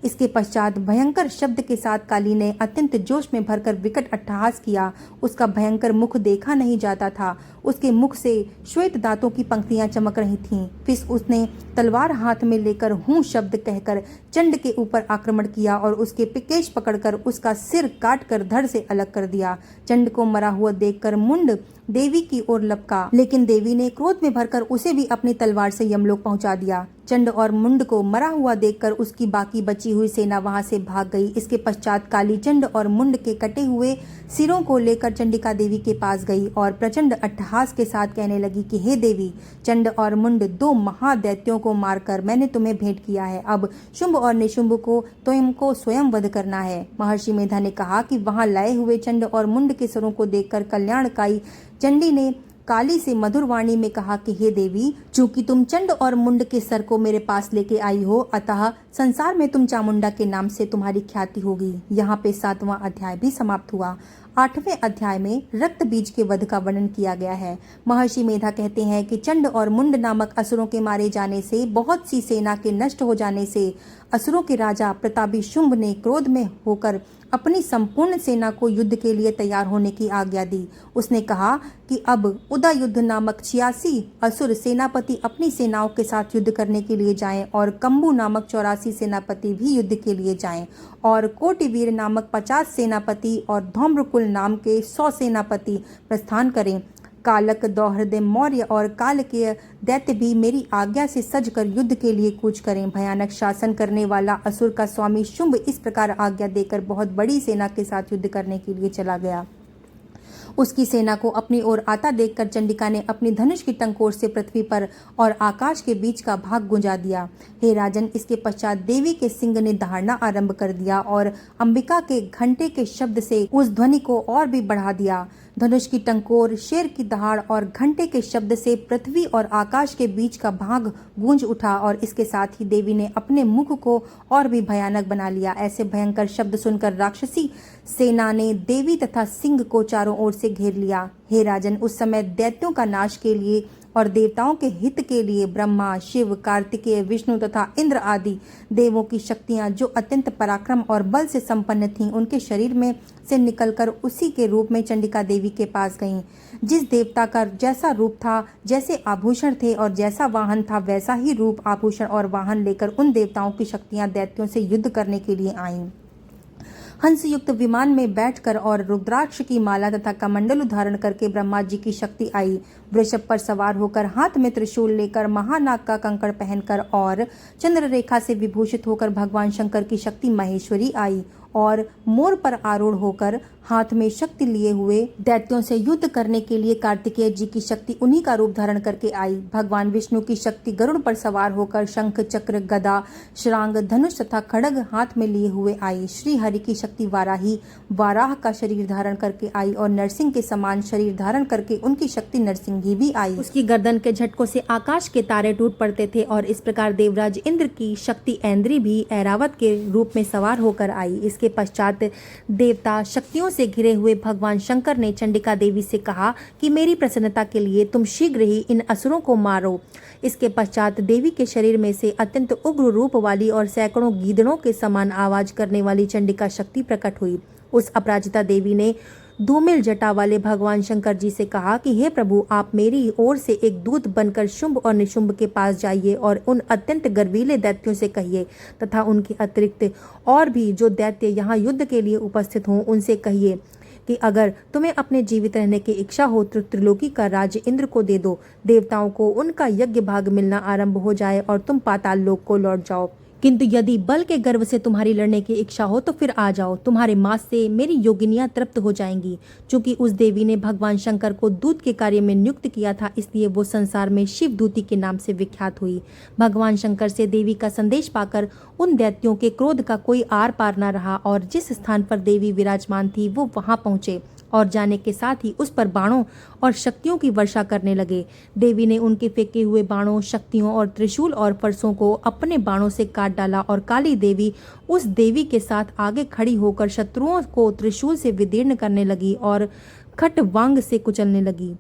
इसके पश्चात भयंकर शब्द के साथ काली ने अत्यंत जोश में भरकर विकट अट्टहास किया। उसका भयंकर मुख देखा नहीं जाता था। उसके मुख से श्वेत दांतों की पंक्तियां चमक रही थीं। फिर उसने तलवार हाथ में लेकर हूं शब्द कहकर चंड के ऊपर आक्रमण किया और उसके केश पकड़कर उसका सिर काट कर धड़ से अलग कर दिया। चंड को मरा हुआ देखकर मुंड देवी की ओर लपका, लेकिन देवी ने क्रोध में भरकर उसे भी अपनी तलवार से यमलोक पहुंचा दिया। चंड और मुंड को मरा हुआ देखकर उसकी बाकी बची हुई सेना वहां से भाग गई। इसके पश्चात काली चंड और मुंड के कटे हुए सिरों को लेकर चंडिका देवी के पास गई और प्रचंड अट्टहास के साथ कहने लगी कि हे देवी, चंड और मुंड दो महादैत्यों को मारकर मैंने तुम्हें भेंट किया है। अब शुंभ और निशुंभ को तुमको स्वयं वध करना है। महर्षि मेधा ने कहा कि वहां लाए हुए चंड और मुंड के सिरों को देखकर कल्याणकाई चंडी ने काली से मधुर वाणी में कहा कि हे देवी, चूंकि तुम चंड और मुंड के सर को मेरे पास लेके आई हो, अतः संसार में तुम चामुंडा के नाम से तुम्हारी ख्याति होगी। यहाँ पे 7वां अध्याय भी समाप्त हुआ। 8वें अध्याय में रक्त बीज के वध का वर्णन किया गया है। महर्षि मेधा कहते हैं कि चंड और मुंड नामक असुरों के मारे जाने से, बहुत सी सेना के नष्ट हो जाने से असुरों के राजा प्रतापी शुंभ ने क्रोध में होकर अपनी संपूर्ण सेना को युद्ध के लिए तैयार होने की आज्ञा दी। उसने कहा कि अब उदा युद्ध नामक 86 असुर सेनापति अपनी सेनाओं के साथ युद्ध करने के लिए जाएं और कंबू नामक 84 सेनापति भी युद्ध के लिए जाएं और कोटिवीर नामक 50 सेनापति और धौम्रकुल नाम के 100 सेनापति प्रस्थान करें। कालक, दौहृदय मौर्य और काल के दैत्य भी मेरी आज्ञा से सज कर युद्ध के लिए कूच करें। भयानक शासन करने वाला असुर का स्वामी शुंभ इस प्रकार आज्ञा देकर बहुत बड़ी सेना के साथ युद्ध करने के लिए चला गया। उसकी सेना को अपनी ओर आता देखकर चंडिका ने अपनी धनुष की टंकोर से पृथ्वी पर और आकाश के बीच का भाग गुंजा दिया। हे राजन, इसके पश्चात देवी के सिंह ने दहाड़ना आरंभ कर दिया और अंबिका के घंटे के शब्द से उस ध्वनि को और भी बढ़ा दिया। धनुष की टंकोर, शेर की दहाड़ और घंटे के शब्द से पृथ्वी और आकाश के बीच का भाग गूंज उठा और इसके साथ ही देवी ने अपने मुख को और भी भयानक बना लिया। ऐसे भयंकर शब्द सुनकर राक्षसी सेना ने देवी तथा सिंह को चारों ओर से घेर लिया। हे राजन, उस समय दैत्यों का नाश के लिए और देवताओं के हित के लिए ब्रह्मा, शिव, कार्तिकेय, विष्णु तथा इंद्र आदि देवों की शक्तियां जो अत्यंत पराक्रम और बल से संपन्न थीं, उनके शरीर में से निकलकर उसी के रूप में चंडिका देवी के पास गईं। जिस देवता का जैसा रूप था, जैसे आभूषण थे और जैसा वाहन था, वैसा ही रूप, आभूषण और वाहन लेकर उन देवताओं की शक्तियां दैत्यों से युद्ध करने के लिए आईं। हंस युक्त विमान में बैठकर और रुद्राक्ष की माला तथा कमंडलु धारण करके ब्रह्मा जी की शक्ति आई। वृषभ पर सवार होकर, हाथ में त्रिशूल लेकर, महानाग का कंकड़ पहनकर और चंद्र रेखा से विभूषित होकर भगवान शंकर की शक्ति महेश्वरी आई और मोर पर आरूढ़ होकर हाथ में शक्ति लिए हुए दैत्यों से युद्ध करने के लिए कार्तिकेय जी की शक्ति उन्हीं का रूप धारण करके आई। भगवान विष्णु की शक्ति गरुड़ पर सवार होकर शंख, चक्र, गदा, शरांग, धनुष तथा खड्ग हाथ में लिए हुए आई। श्री हरि की शक्ति वाराही वाराह का शरीर धारण करके आई और नरसिंह के समान शरीर धारण करके उनकी शक्ति नरसिंही भी आई। उसकी गर्दन के झटकों से आकाश के तारे टूट पड़ते थे और इस प्रकार देवराज इंद्र की शक्ति ऐन्द्री भी ऐरावत के रूप में सवार होकर आई। इसके पश्चात देवता शक्तियों से घिरे हुए भगवान शंकर ने चंडिका देवी से कहा कि मेरी प्रसन्नता के लिए तुम शीघ्र ही इन असुरों को मारो। इसके पश्चात देवी के शरीर में से अत्यंत उग्र रूप वाली और सैकड़ों गीदड़ों के समान आवाज करने वाली चंडिका शक्ति प्रकट हुई। उस अपराजिता देवी ने धूमिल जटा वाले भगवान शंकर जी से कहा कि हे प्रभु, आप मेरी ओर से एक दूत बनकर शुंभ और निशुंभ के पास जाइए और उन अत्यंत गर्वीले दैत्यों से कहिए तथा उनके अतिरिक्त और भी जो दैत्य यहाँ युद्ध के लिए उपस्थित हों उनसे कहिए कि अगर तुम्हें अपने जीवित रहने की इच्छा हो तो त्रिलोकी का राज्य इंद्र को दे दो, देवताओं को उनका यज्ञ भाग मिलना आरंभ हो जाए और तुम पाताल लोक को लौट जाओ। किंतु यदि बल के गर्व से तुम्हारी लड़ने की इच्छा हो तो फिर आ जाओ, तुम्हारे मांस से मेरी योगिनियां तृप्त हो जाएंगी। चूंकि उस देवी ने भगवान शंकर को दूत के कार्य में नियुक्त किया था, इसलिए वो संसार में शिव दूती के नाम से विख्यात हुई। भगवान शंकर से देवी का संदेश पाकर उन दैत्यों के क्रोध का कोई आर पार न रहा और जिस स्थान पर देवी विराजमान थी वो वहां पहुंचे और जाने के साथ ही उस पर बाणों और शक्तियों की वर्षा करने लगे। देवी ने उनके फेंके हुए बाणों, शक्तियों और त्रिशूल और फरसों को अपने बाणों से काट डाला और काली देवी उस देवी के साथ आगे खड़ी होकर शत्रुओं को त्रिशूल से विदीर्ण करने लगी और खटवांग से कुचलने लगी।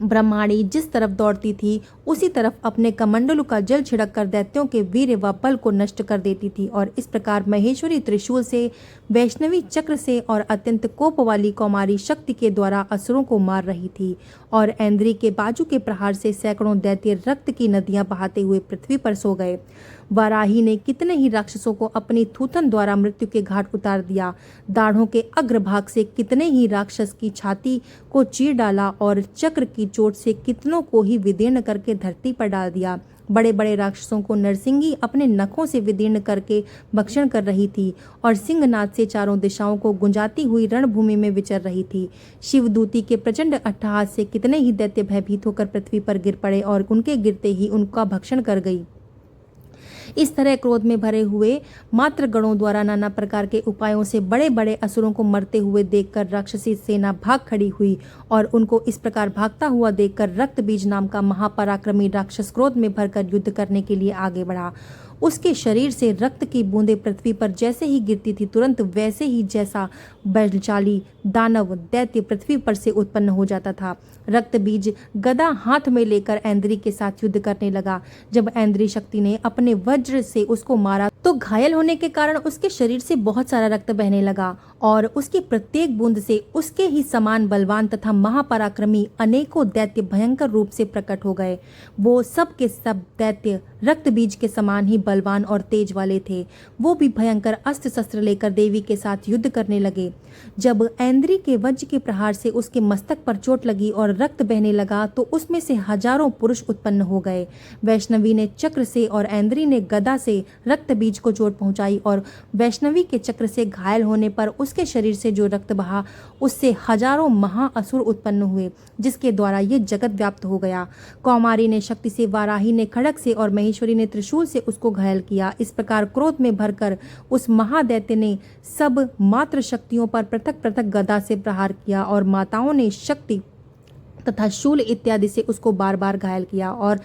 ब्रह्माणी जिस तरफ दौड़ती थी उसी तरफ अपने कमंडलू का जल छिड़क कर दैत्यों के वीर व बल को नष्ट कर देती थी और इस प्रकार महेश्वरी त्रिशूल से, वैष्णवी चक्र से और अत्यंत कोप वाली कौमारी शक्ति के द्वारा असुरों को मार रही थी। और ऐन्द्री के बाजू के प्रहार से सैकड़ों दैत्य रक्त की नदियां बहाते हुए पृथ्वी पर सो गए। वाराही ने कितने ही राक्षसों को अपनी थूथन द्वारा मृत्यु के घाट उतार दिया। दाढ़ों के अग्रभाग से कितने ही राक्षस की छाती को चीर डाला और चक्र की चोट से कितनों को ही विदीर्ण करके धरती पर डाल दिया। बड़े बड़े राक्षसों को नरसिंगी अपने नखों से विदीर्ण करके भक्षण कर रही थी और सिंहनाद से चारों दिशाओं को गुंजाती हुई रणभूमि में विचर रही थी। शिवदूती के प्रचंड अट्टहास से कितने ही दैत्य भयभीत होकर पृथ्वी पर गिर पड़े और उनके गिरते ही उनका भक्षण कर गई। इस तरह क्रोध में भरे हुए मात्र गणों द्वारा नाना प्रकार के उपायों से बड़े बड़े असुरों को मरते हुए देखकर राक्षसी सेना भाग खड़ी हुई और उनको इस प्रकार भागता हुआ देखकर रक्त बीज नाम का महापराक्रमी राक्षस क्रोध में भरकर युद्ध करने के लिए आगे बढ़ा। उसके शरीर से रक्त की बूंदें पृथ्वी पर जैसे ही गिरती थी, तुरंत वैसे ही जैसा बलशाली दानव दैत्य पृथ्वी पर से उत्पन्न हो जाता था। रक्त बीज गदा हाथ में लेकर ऐन्द्री के साथ युद्ध करने लगा। जब ऐन्द्री शक्ति ने अपने वज्र से उसको मारा तो घायल होने के कारण उसके शरीर से बहुत सारा रक्त बहने लगा और उसकी प्रत्येक बूंद से उसके ही समान बलवान तथा महापराक्रमी अनेकों दैत्य भयंकर रूप से प्रकट हो गए। वो सब के सब दैत्य रक्त बीज के समान ही बलवान और तेज वाले थे। वो भी भयंकर अस्त्र शस्त्र लेकर देवी के साथ युद्ध करने लगे। जब ऐन्द्री के वज्र के प्रहार से उसके मस्तक पर चोट लगी और रक्त बहने लगा तो उसमें से हजारों पुरुष उत्पन्न हो गए। वैष्णवी ने चक्र से और ऐन्द्री ने गदा से रक्त बीज को चोट पहुंचाई और वैष्णवी के चक्र से घायल होने पर उसके शरीर से जो रक्त बहा उससे हजारों महाअसुर उत्पन्न हुए, जिसके द्वारा ये जगत व्याप्त हो गया। कौमारी ने शक्ति से, वाराही ने खड़ग से और महेश्वरी ने त्रिशूल से उसको घायल किया। इस प्रकार क्रोध में भरकर उस महादैत्य ने सब मात्र शक्तियों पर पृथक पृथक गदा से प्रहार किया और माताओं ने शक्ति तथा शूल इत्यादि से उसको बार बार घायल किया और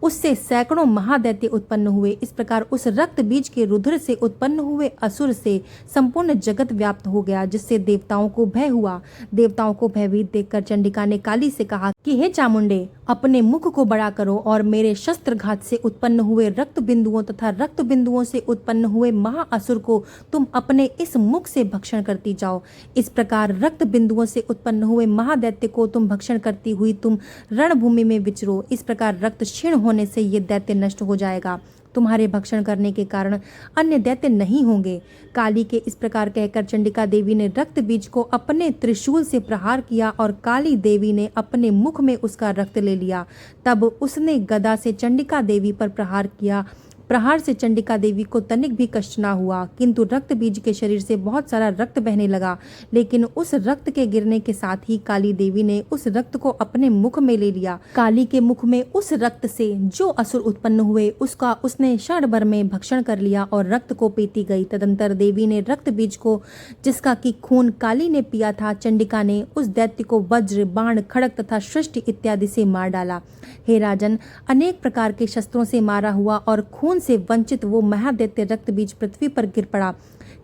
उससे सैकड़ों महादैत्य उत्पन्न हुए। इस प्रकार उस रक्त बीज के रुधिर से उत्पन्न हुए असुर से संपूर्ण जगत व्याप्त हो गया, जिससे देवताओं को भय हुआ। देवताओं को भयभीत देखकर चंडिका ने काली से कहा कि हे चामुंडे, अपने मुख को बड़ा करो और मेरे शस्त्रघात से उत्पन्न हुए रक्त बिंदुओं तथा रक्त बिंदुओं से उत्पन्न हुए महाअसुर को तुम अपने इस मुख से भक्षण करती जाओ। इस प्रकार रक्त बिंदुओं से उत्पन्न हुए महादैत्य को तुम भक्षण करती हुई तुम रणभूमि में विचरो। इस प्रकार रक्त क्षीण होने से ये दैत्य नष्ट हो जाएगा। तुम्हारे भक्षण करने के कारण अन्य दैत्य नहीं होंगे। काली के इस प्रकार कहकर चंडिका देवी ने रक्त बीज को अपने त्रिशूल से प्रहार किया और काली देवी ने अपने मुख में उसका रक्त ले लिया। तब उसने गदा से चंडिका देवी पर प्रहार किया। प्रहार से चंडिका देवी को तनिक भी कष्ट न हुआ, किंतु रक्त बीज के शरीर से बहुत सारा रक्त बहने लगा। लेकिन उस रक्त के गिरने के साथ ही काली देवी ने उस रक्त को अपने मुख में ले लिया। काली के मुख में उस रक्त से जो असुर उत्पन्न हुए उसका उसने क्षण भर में भक्षण कर लिया और रक्त को पीती गई। तदंतर देवी ने रक्त बीज को, जिसका कि खून काली ने पिया था, चंडिका ने उस दैत्य को वज्र, बाण, खड़ग तथा सृष्टि इत्यादि से मार डाला। हे राजन, अनेक प्रकार के शस्त्रों से मारा हुआ और खून से वंचित वो महादैत्य रक्त बीज पृथ्वी पर गिर पड़ा।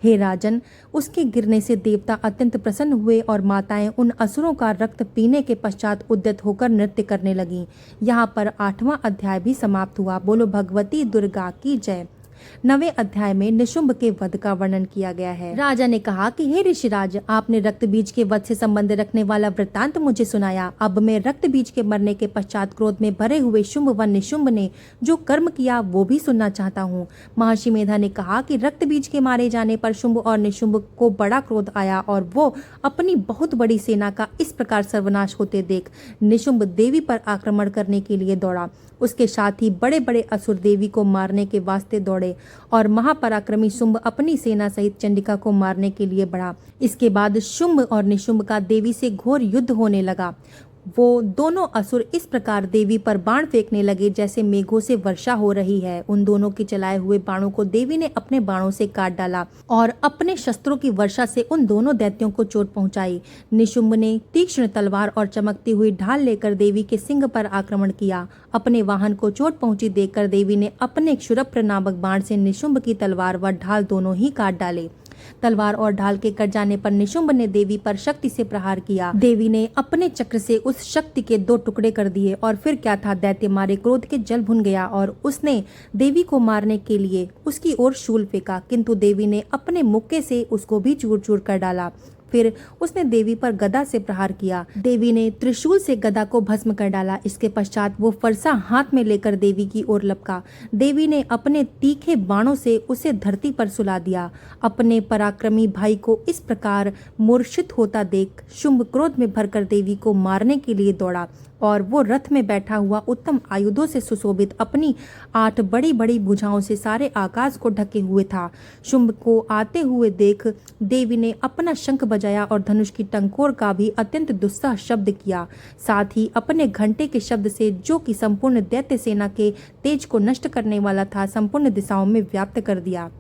हे राजन, उसके गिरने से देवता अत्यंत प्रसन्न हुए और माताएं उन असुरों का रक्त पीने के पश्चात उद्यत होकर नृत्य करने लगीं। यहाँ पर 8वां अध्याय भी समाप्त हुआ। बोलो भगवती दुर्गा की जय। 9वें अध्याय में निशुंभ के वध का वर्णन किया गया है। राजा ने कहा कि हे ऋषिराज, आपने रक्त बीज के वध से संबंध रखने वाला वृत्तांत मुझे सुनाया। अब मैं रक्त बीज के मरने के पश्चात क्रोध में भरे हुए शुंभ व निशुंभ ने जो कर्म किया वो भी सुनना चाहता हूँ। महर्षि मेधा ने कहा कि रक्त बीज के मारे जाने पर शुंभ और निशुंभ को बड़ा क्रोध आया और वो अपनी बहुत बड़ी सेना का इस प्रकार सर्वनाश होते देख निशुंभ देवी पर आक्रमण करने के लिए दौड़ा। उसके साथ ही बड़े बड़े असुर देवी को मारने के वास्ते दौड़े और महापराक्रमी शुंभ अपनी सेना सहित चंडिका को मारने के लिए बढ़ा। इसके बाद शुंभ और निशुंभ का देवी से घोर युद्ध होने लगा। वो दोनों असुर इस प्रकार देवी पर बाण फेंकने लगे जैसे मेघों से वर्षा हो रही है। उन दोनों के चलाए हुए बाणों को देवी ने अपने बाणों से काट डाला और अपने शस्त्रों की वर्षा से उन दोनों दैत्यों को चोट पहुंचाई। निशुंभ ने तीक्ष्ण तलवार और चमकती हुई ढाल लेकर देवी के सिंह पर आक्रमण किया। अपने वाहन को चोट पहुंची देखकर देवी ने अपने क्षुरप्र नामक बाण से निशुंभ की तलवार व ढाल दोनों ही काट डाले। तलवार और ढाल के कट जाने पर निशुंभ ने देवी पर शक्ति से प्रहार किया। देवी ने अपने चक्र से उस शक्ति के 2 टुकड़े कर दिए और फिर क्या था, दैत्य मारे क्रोध के जल भुन गया और उसने देवी को मारने के लिए उसकी ओर शूल फेंका, किंतु देवी ने अपने मुक्के से उसको भी चूर चूर कर डाला। फिर उसने देवी पर गदा से प्रहार किया। देवी ने त्रिशूल से गदा को भस्म कर डाला। इसके पश्चात वो फरसा हाथ में लेकर देवी की ओर लपका। देवी ने अपने तीखे बाणों से उसे धरती पर सुला दिया। अपने पराक्रमी भाई को इस प्रकार मूर्छित होता देख शुंभ क्रोध में भरकर देवी को मारने के लिए दौड़ा और वो रथ में बैठा हुआ उत्तम आयुधों से सुशोभित अपनी 8 बड़ी बड़ी भुजाओं से सारे आकाश को ढके हुए था। शुंभ को आते हुए देख देवी ने अपना शंख बजाया और धनुष की टंकोर का भी अत्यंत दुस्सह शब्द किया। साथ ही अपने घंटे के शब्द से, जो कि संपूर्ण दैत्य सेना के तेज को नष्ट करने वाला था, संपूर्ण दिशाओं में व्याप्त कर दिया।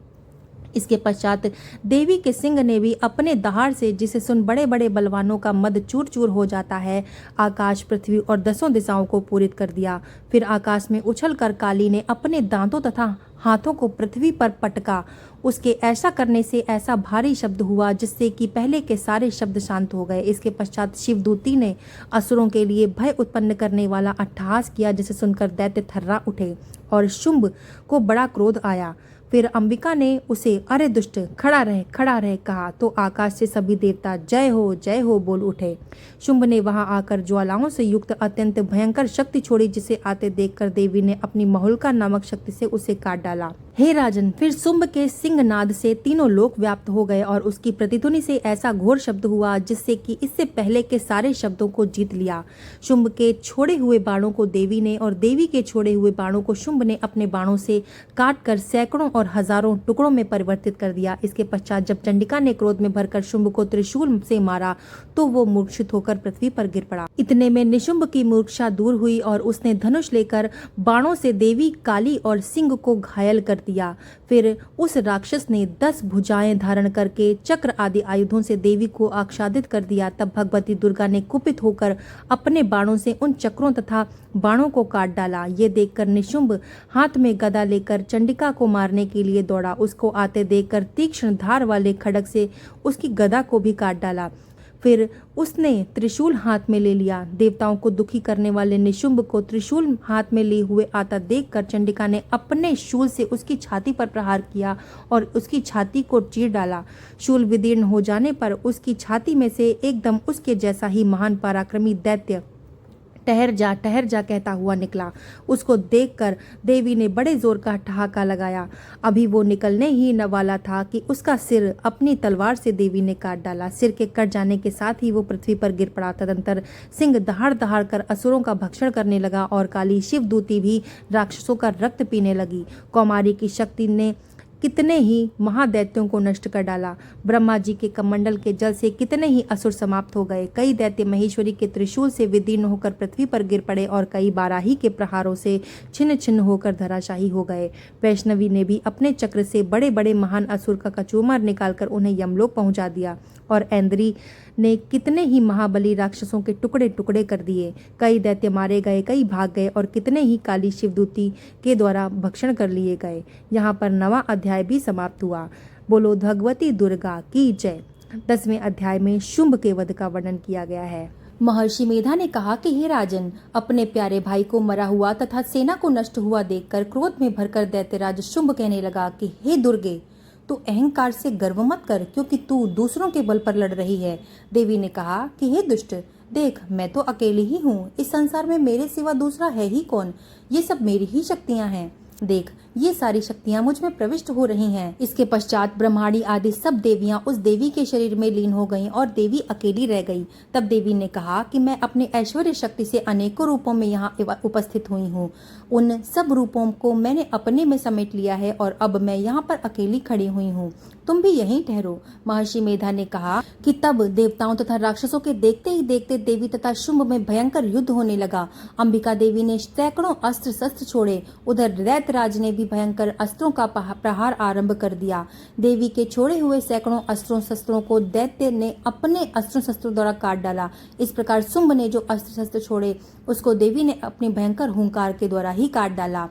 इसके पश्चात देवी के सिंह ने भी अपने दहाड़ से, जिसे सुन बड़े बड़े बलवानों का मद चूर चूर हो जाता है, आकाश, पृथ्वी और 10 दिशाओं को पूरित कर दिया। फिर आकाश में उछलकर काली ने अपने दांतों तथा हाथों को पृथ्वी पर पटका। उसके ऐसा करने से ऐसा भारी शब्द हुआ जिससे कि पहले के सारे शब्द शांत हो गए। इसके पश्चात शिवदूती ने असुरों के लिए भय उत्पन्न करने वाला अट्टहास किया, जिसे सुनकर दैत्य थर्रा उठे और शुंभ को बड़ा क्रोध आया। फिर अंबिका ने उसे अरे दुष्ट, खड़ा रहे कहा तो आकाश से सभी देवता जय हो बोल उठे। शुंभ ने वहां आकर ज्वालाओं से युक्त अत्यंत भयंकर शक्ति छोड़ी, जिसे आते देखकर देवी ने अपनी महुलका नामक शक्ति से उसे काट डाला। हे राजन, फिर शुंभ के सिंहनाद से तीनों लोक व्याप्त हो गए और उसकी प्रतिध्वनि से ऐसा घोर शब्द हुआ जिससे कि इससे पहले के सारे शब्दों को जीत लिया। शुंभ के छोड़े हुए बाणों को देवी ने और देवी के छोड़े हुए बाणों को शुंभ ने अपने बाणों से काट कर सैकड़ों और हजारों टुकड़ों में परिवर्तित कर दिया। इसके पश्चात जब चंडिका ने क्रोध में भरकर शुंभ को त्रिशूल से मारा तो वो मूर्छित होकर पृथ्वी पर गिर पड़ा। इतने में निशुंभ की मूर्छा दूर हुई और उसने धनुष लेकर बाणों से देवी, काली और सिंह को घायल कर दिया। फिर उस राक्षस ने 10 भुजाएं धारण करके चक्र आदि आयुधों से देवी को आच्छादित कर दिया। तब भगवती दुर्गा ने कुपित होकर अपने बाणों से उन चक्रों तथा बाणों को काट डाला। ये देखकर निशुंभ हाथ में गदा लेकर चंडिका को मारने के लिए दौड़ा। उसको आते देखकर तीक्ष्ण धार वाले खड्ग से उसकी गदा को भी काट डाला। फिर उसने त्रिशूल हाथ में ले लिया। देवताओं को दुखी करने वाले निशुंभ को त्रिशूल हाथ में लिए हुए आता देखकर चंडिका ने अपने शूल से उसकी छाती पर प्रहार किया और उसकी छाती को चीर डाला। शूल विदीर्ण हो जाने पर उसकी छाती में से एकदम उसके जैसा ही महान पराक्रमी दैत्य ठहर जा कहता हुआ निकला। उसको देखकर देवी ने बड़े जोर का ठहाका लगाया। अभी वो निकलने ही न वाला था कि उसका सिर अपनी तलवार से देवी ने काट डाला। सिर के कट जाने के साथ ही वो पृथ्वी पर गिर पड़ा। तदंतर सिंह दहाड़ दहाड़ कर असुरों का भक्षण करने लगा और काली शिवदूती भी राक्षसों का रक्त पीने लगी। कौमारी की शक्ति ने कितने ही महादैत्यों को नष्ट कर डाला। ब्रह्मा जी के कमंडल के जल से कितने ही असुर समाप्त हो गए। कई दैत्य महेश्वरी के त्रिशूल से विदीर्ण होकर पृथ्वी पर गिर पड़े और कई बाराही के प्रहारों से छिन्न छिन्न होकर धराशाही हो गए। वैष्णवी ने भी अपने चक्र से बड़े बड़े महान असुर का कचूमर निकालकर उन्हें यमलोक पहुंचा दिया और ऐन्द्री ने कितने ही महाबली राक्षसों के टुकड़े टुकड़े कर दिए। कई दैत्य मारे गए, कई भाग गए और कितने ही काली शिवदूती के द्वारा भक्षण कर लिए गए। यहाँ पर 9वां अध्याय भी समाप्त हुआ। बोलो भगवती दुर्गा की जय। 10वें अध्याय में शुंभ के वध का वर्णन किया गया है। महर्षि मेधा ने कहा कि हे राजन, अपने प्यारे भाई को मरा हुआ तथा सेना को नष्ट हुआ देखकर क्रोध में भरकर दैत्यराज शुंभ कहने लगा कि हे दुर्गे, तू अहंकार से गर्व मत कर, क्योंकि तू दूसरों के बल पर लड़ रही है। देवी ने कहा कि हे दुष्ट, देख, मैं तो अकेली ही हूँ। इस संसार में मेरे सिवा दूसरा है ही कौन? ये सब मेरी ही शक्तियाँ हैं। देख, ये सारी शक्तियां मुझ में प्रविष्ट हो रही हैं। इसके पश्चात ब्रह्माणी आदि सब देवियां उस देवी के शरीर में लीन हो गईं और देवी अकेली रह गई। तब देवी ने कहा कि मैं अपने ऐश्वर्य शक्ति से अनेकों रूपों में यहाँ उपस्थित हुई हूँ। उन सब रूपों को मैंने अपने में समेट लिया है और अब मैं यहाँ पर अकेली खड़ी हुई हूँ। तुम भी यहीं ठहरो। महर्षि मेधा ने कहा कि तब देवताओं तथा राक्षसों के देखते ही देखते देवी तथा शुंभ में भयंकर युद्ध होने लगा। अंबिका देवी ने सैकड़ों अस्त्र शस्त्र छोड़े। उधर दैत्यराज ने भी भयंकर अस्त्रों का प्रहार आरंभ कर दिया। देवी के छोड़े हुए सैकड़ों अस्त्रों शस्त्रों को दैत्य ने अपने अस्त्रों शस्त्रों द्वारा काट डाला। इस प्रकार शुंभ ने जो अस्त्र शस्त्र छोड़े उसको देवी ने अपने भयंकर हुंकार के द्वारा ही काट डाला।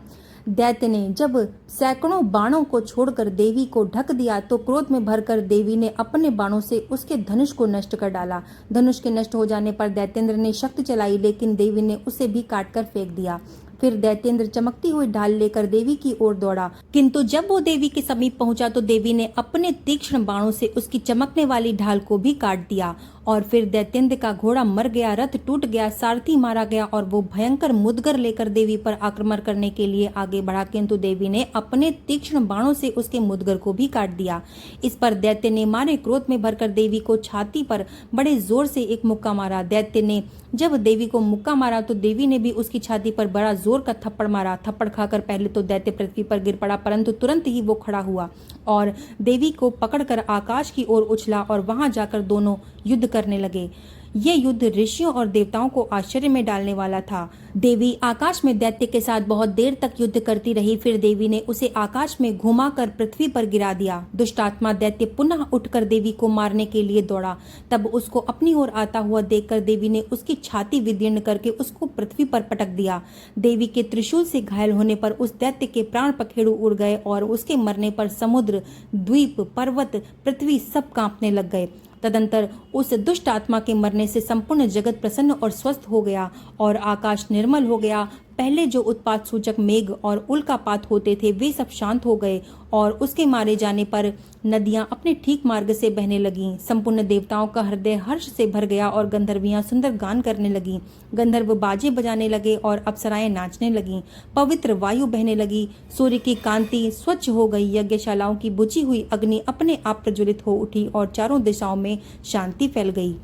दैत्य ने जब सैकड़ों बाणों को छोड़कर देवी को ढक दिया तो क्रोध में भरकर देवी ने अपने बाणों से उसके धनुष को नष्ट कर डाला। धनुष के नष्ट हो जाने पर दैत्येंद्र ने शक्ति चलाई, लेकिन देवी ने उसे भी काटकर फेंक दिया। फिर दैत्येंद्र चमकती हुई ढाल लेकर देवी की ओर दौड़ा, किंतु जब वो देवी के समीप पहुंचा तो देवी ने अपने तीक्ष्ण बाणों से उसकी चमकने वाली ढाल को भी काट दिया। और फिर दैत्येंद्र का घोड़ा मर गया, रथ टूट गया, सारथी मारा गया और वो भयंकर मुदगर लेकर देवी पर आक्रमण करने के लिए आगे बढ़ा, किंतु देवी ने अपने तीक्ष्ण बाणों से उसके मुदगर को भी काट दिया। इस पर दैत्य ने मारे क्रोध में भरकर देवी को छाती पर बड़े जोर से एक मुक्का मारा। दैत्य ने जब देवी को मुक्का मारा तो देवी ने भी उसकी छाती पर बड़ा जोर का थप्पड़ मारा। थप्पड़ खाकर पहले तो दैत्य पृथ्वी पर गिर पड़ा, परंतु तुरंत ही वो खड़ा हुआ और देवी को पकड़कर आकाश की ओर उछला और वहां जाकर दोनों युद्ध करने लगे। ये युद्ध ऋषियों और देवताओं को आश्चर्य में डालने वाला था। देवी आकाश में दैत्य के साथ बहुत देर तक युद्ध करती रही। फिर देवी ने उसे आकाश में घुमाकर पृथ्वी पर गिरा दिया। दुष्टात्मा दैत्य पुनः उठकर देवी को मारने के लिए दौड़ा। तब उसको अपनी ओर आता हुआ देखकर देवी ने उसकी छाती विदीर्ण करके उसको पृथ्वी पर पटक दिया। देवी के त्रिशूल से घायल होने पर उस दैत्य के प्राण पखेरु उड़ गए और उसके मरने पर समुद्र, द्वीप, पर्वत, पृथ्वी सब कांपने लग गए। तदंतर उस दुष्ट आत्मा के मरने से संपूर्ण जगत प्रसन्न और स्वस्थ हो गया और आकाश निर्मल हो गया। पहले जो उत्पात सूचक मेघ और उल्कापात होते थे वे सब शांत हो गए और उसके मारे जाने पर नदियां अपने ठीक मार्ग से बहने लगीं। संपूर्ण देवताओं का हृदय हर्ष से भर गया और गंधर्वियां सुंदर गान करने लगीं। गंधर्व बाजे बजाने लगे और अप्सराएं नाचने लगीं। पवित्र वायु बहने लगी। सूर्य की कांति स्वच्छ हो गई। यज्ञशालाओं की बुझी हुई अग्नि अपने आप प्रज्वलित हो उठी और चारों दिशाओं में शांति फैल गई।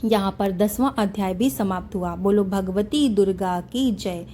यहाँ पर 10वां अध्याय भी समाप्त हुआ। बोलो भगवती दुर्गा की जय।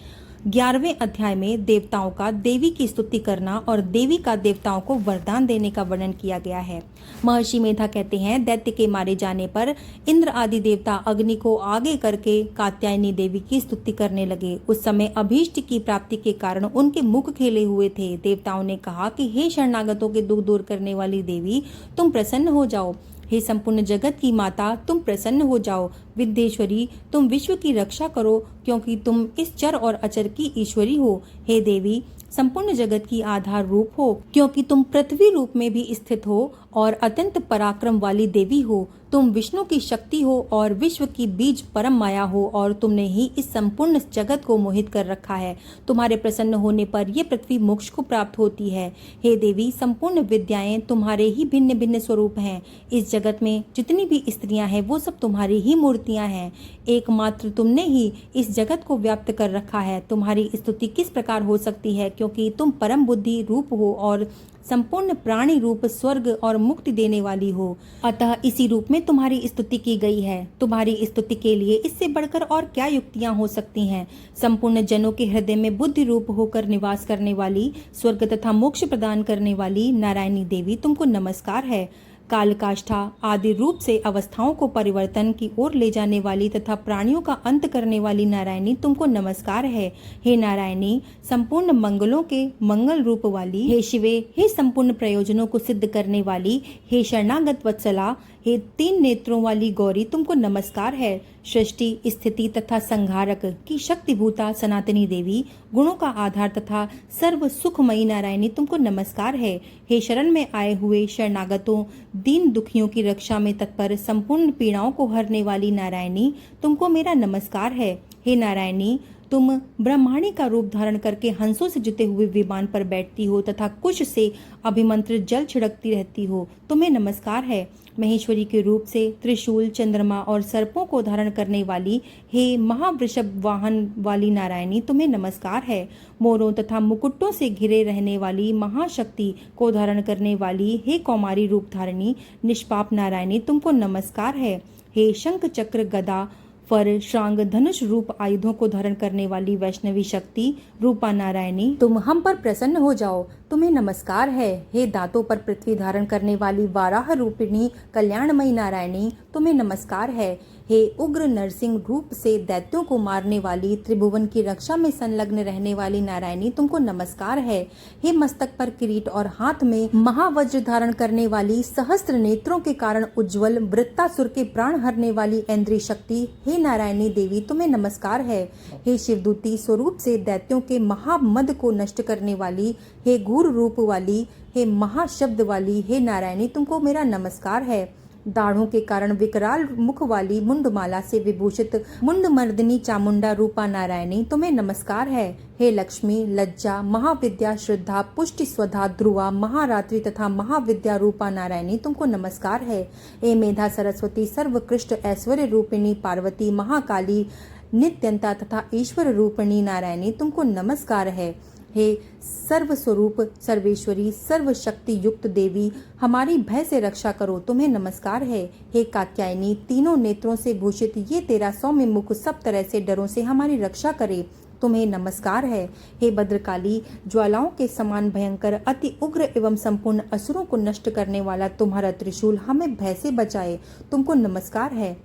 11वें अध्याय में देवताओं का देवी की स्तुति करना और देवी का देवताओं को वरदान देने का वर्णन किया गया है। महर्षि मेधा कहते हैं, दैत्य के मारे जाने पर इंद्र आदि देवता अग्नि को आगे करके कात्यायनी देवी की स्तुति करने लगे। उस समय अभीष्ट की प्राप्ति के कारण उनके मुख खेले हुए थे। देवताओं ने कहा कि हे शरणागतों के दुख दूर करने वाली देवी, तुम प्रसन्न हो जाओ। हे संपूर्ण जगत की माता, तुम प्रसन्न हो जाओ। विद्येश्वरी, तुम विश्व की रक्षा करो, क्योंकि तुम इस चर और अचर की ईश्वरी हो। हे देवी, संपूर्ण जगत की आधार रूप हो, क्योंकि तुम पृथ्वी रूप में भी स्थित हो और अत्यंत पराक्रम वाली देवी हो। तुम विष्णु की शक्ति हो और विश्व की बीज परम माया हो और तुमने ही इस संपूर्ण जगत को मोहित कर रखा है। तुम्हारे प्रसन्न होने पर ये पृथ्वी मोक्ष को प्राप्त होती है। हे देवी, संपूर्ण विद्याएं तुम्हारे ही भिन्न भिन्न स्वरूप हैं। इस जगत में जितनी भी स्त्रियां हैं वो सब तुम्हारी ही मूर्तियां हैं। एकमात्र तुमने ही इस जगत को व्याप्त कर रखा है। तुम्हारी स्तुति किस प्रकार हो सकती है, क्योंकि तुम परम बुद्धि रूप हो और संपूर्ण प्राणी रूप, स्वर्ग और मुक्ति देने वाली हो। अतः इसी रूप में तुम्हारी स्तुति की गई है। तुम्हारी स्तुति के लिए इससे बढ़कर और क्या युक्तियां हो सकती हैं। संपूर्ण जनों के हृदय में बुद्धि रूप होकर निवास करने वाली, स्वर्ग तथा मोक्ष प्रदान करने वाली नारायणी देवी, तुमको नमस्कार है। कालकाष्ठा आदि रूप से अवस्थाओं को परिवर्तन की ओर ले जाने वाली तथा प्राणियों का अंत करने वाली नारायणी, तुमको नमस्कार है। हे नारायणी, संपूर्ण मंगलों के मंगल रूप वाली, हे शिवे, हे संपूर्ण प्रयोजनों को सिद्ध करने वाली, हे शरणागत वत्सला, हे 3 नेत्रों वाली गौरी तुमको नमस्कार है। सृष्टि, स्थिति तथा संहारक की शक्तिभूता सनातनी देवी, गुणों का आधार तथा सर्व सुखमयी नारायणी तुमको नमस्कार है। हे शरण में आए हुए शरणागतों, दीन दुखियों की रक्षा में तत्पर, संपूर्ण पीड़ाओं को हरने वाली नारायणी तुमको मेरा नमस्कार है। हे नारायणी, तुम ब्रह्माणी का रूप धारण करके हंसों से जुते हुए विमान पर बैठती हो तथा कुश से अभिमंत्रित जल छिड़कती रहती हो, तुम्हें नमस्कार है। महेश्वरी के रूप से त्रिशूल, चंद्रमा और सर्पों को धारण करने वाली हे महावृषभ वाहन वाली नारायणी तुम्हें नमस्कार है। मोरों तथा मुकुटों से घिरे रहने वाली महाशक्ति को धारण करने वाली हे कौमारी रूप धारिणी निष्पाप नारायणी तुमको नमस्कार है। हे शंख चक्र गदा फर श्रांग धनुष रूप आयुधों को धारण करने वाली वैष्णवी शक्ति रूपा नारायणी तुम हम पर प्रसन्न हो जाओ, तुम्हें नमस्कार है। हे दांतों पर पृथ्वी धारण करने वाली वाराह रूपिणी कल्याणमयी नारायणी तुम्हें नमस्कार है। हे उग्र नरसिंह रूप से दैत्यों को मारने वाली, त्रिभुवन की रक्षा में संलग्न रहने वाली नारायणी तुमको नमस्कार है। हे मस्तक पर किरीट और हाथ में महावज्र धारण करने वाली, सहस्त्र नेत्रों के कारण उज्ज्वल, वृत्तासुर के प्राण हरने वाली ऐन्द्री शक्ति हे नारायणी देवी तुम्हें नमस्कार है। हे शिवदूती स्वरूप से दैत्यों के महामद को नष्ट करने वाली, हे घूर रूप वाली, हे महाशब्द वाली हे नारायणी तुमको मेरा नमस्कार है। दाढ़ों के कारण विकराल मुख वाली, मुंडमाला से विभूषित मुंडमर्दिनी चामुंडा रूपा नारायणी तुम्हें नमस्कार है। हे लक्ष्मी, लज्जा, महाविद्या, श्रद्धा, पुष्टि, स्वधा, ध्रुवा, महारात्रि तथा महाविद्या रूपा नारायणी तुमको नमस्कार है। हे मेधा सरस्वती, सर्वकृष्ट ऐश्वर्य रूपिणी पार्वती, महाकाली, नित्यंता तथा ईश्वर रूपिणी नारायणी तुमको नमस्कार है। हे सर्व स्वरूप सर्वेश्वरी, सर्व शक्ति युक्त देवी, हमारी भय से रक्षा करो, तुम्हें नमस्कार है। हे कात्यायनी, तीनों नेत्रों से भूषित ये तेरा सौम्य मुख सब तरह से डरों से हमारी रक्षा करे, तुम्हें नमस्कार है। हे भद्रकाली, ज्वालाओं के समान भयंकर, अति उग्र एवं संपूर्ण असुरों को नष्ट करने वाला तुम्हारा त्रिशूल हमें भय से बचाए, तुमको नमस्कार है।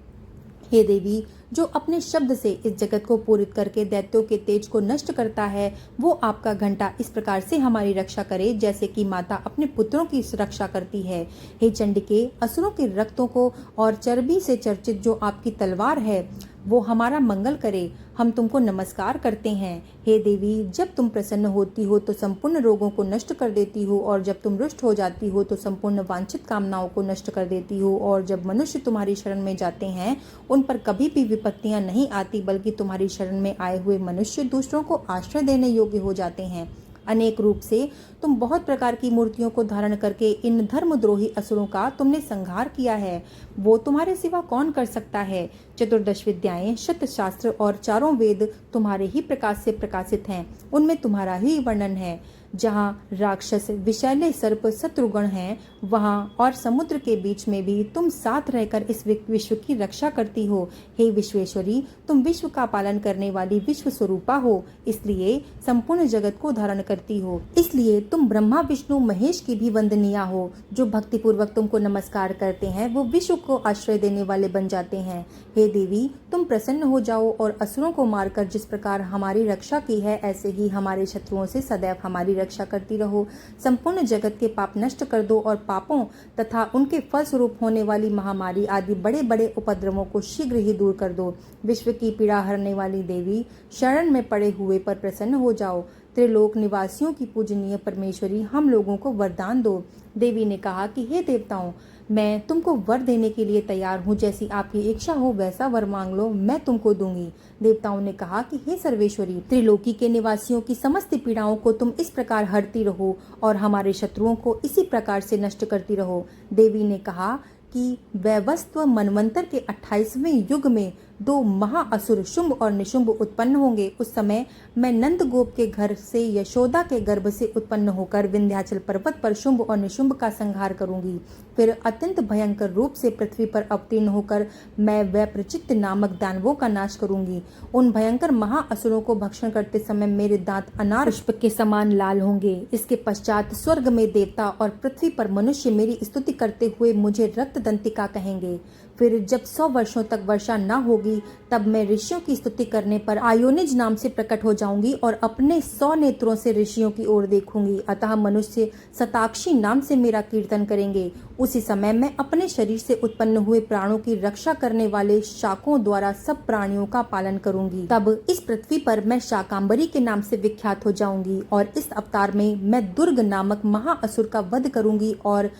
हे देवी, जो अपने शब्द से इस जगत को पूरित करके दैत्यों के तेज को नष्ट करता है, वो आपका घंटा इस प्रकार से हमारी रक्षा करे जैसे कि माता अपने पुत्रों की रक्षा करती है। हे चंडिके, असुरों के रक्तों को और चर्बी से चर्चित जो आपकी तलवार है वो हमारा मंगल करे, हम तुमको नमस्कार करते हैं। हे देवी, जब तुम प्रसन्न होती हो तो संपूर्ण रोगों को नष्ट कर देती हो, और जब तुम रुष्ट हो जाती हो तो संपूर्ण वांछित कामनाओं को नष्ट कर देती हो, और जब मनुष्य तुम्हारी शरण में जाते हैं उन पर कभी भी विपत्तियां नहीं आती, बल्कि तुम्हारी शरण में आए हुए मनुष्य दूसरों को आश्रय देने योग्य हो जाते हैं। अनेक रूप से तुम बहुत प्रकार की मूर्तियों को धारण करके इन धर्मद्रोही असुरों का तुमने संहार किया है, वो तुम्हारे सिवा कौन कर सकता है। चतुर्दश विद्याएं, शत शास्त्र और चारों वेद तुम्हारे ही प्रकाश से प्रकाशित हैं, उनमें तुम्हारा ही वर्णन है। जहाँ राक्षस, विषैले सर्प, शत्रुगण हैं, वहाँ और समुद्र के बीच में भी तुम साथ रहकर इस विश्व की रक्षा करती हो। हे विश्वेश्वरी, तुम विश्व का पालन करने वाली विश्व स्वरूपा हो, इसलिए संपूर्ण जगत को धारण करती हो। इसलिए तुम ब्रह्मा विष्णु महेश की भी वंदनीया हो। जो भक्ति पूर्वक तुमको नमस्कार करते हैं वो विश्व को आश्रय देने वाले बन जाते हैं। हे देवी, तुम प्रसन्न हो जाओ और असुरों को मारकर जिस प्रकार हमारी रक्षा की है, ऐसे ही हमारे शत्रुओं से सदैव हमारी रक्षा करती रहो। संपूर्ण जगत के पाप नष्ट कर दो और पापों तथा उनके फलस्वरूप होने वाली महामारी आदि बड़े बड़े उपद्रवों को शीघ्र ही दूर कर दो। विश्व की पीड़ा हरने वाली देवी, शरण में पड़े हुए पर प्रसन्न हो जाओ। त्रिलोक निवासियों की पूजनीय परमेश्वरी, हम लोगों को वरदान दो। देवी ने कहा कि हे देवताओं, मैं तुमको वर देने के लिए तैयार हूँ, जैसी आपकी इच्छा हो वैसा वर मांग लो, मैं तुमको दूंगी। देवताओं ने कहा कि हे सर्वेश्वरी, त्रिलोकी के निवासियों की समस्त पीड़ाओं को तुम इस प्रकार हरती रहो और हमारे शत्रुओं को इसी प्रकार से नष्ट करती रहो। देवी ने कहा कि वैवस्व मनवंतर के 28वें युग में 2 महाअसुर शुंभ और निशुंभ उत्पन्न होंगे। उस समय मैं नंद गोप के घर से यशोदा के गर्भ से उत्पन्न होकर विंध्याचल पर्वत पर शुंभ और निशुंभ का संहार करूंगी। फिर अत्यंत भयंकर रूप से पृथ्वी पर अवतीर्ण होकर मैं वैप्रचित्त नामक दानवों का नाश करूंगी। उन भयंकर महाअसुरों को भक्षण करते समय मेरे दांत अनार पुष्प के समान लाल होंगे। इसके पश्चात स्वर्ग में देवता और पृथ्वी पर मनुष्य मेरी स्तुति करते हुए मुझे रक्त दंतिका कहेंगे। फिर जब 100 वर्षों तक वर्षा न होगी, तब मैं ऋषियों की स्तुति करने पर आयोनिज नाम से प्रकट हो जाऊंगी और अपने 100 नेत्रों से ऋषियों की ओर देखूंगी। अतः मनुष्य शताक्षी नाम से मेरा कीर्तन करेंगे। उसी समय मैं अपने शरीर से उत्पन्न हुए प्राणों की रक्षा करने वाले शाकों द्वारा सब प्राणियों का पालन करूंगी। तब इस पृथ्वी पर मैं शाकांबरी के नाम से विख्यात हो जाऊंगी और इस अवतार में मैं दुर्ग नामक महाअसुर का वध करूंगी और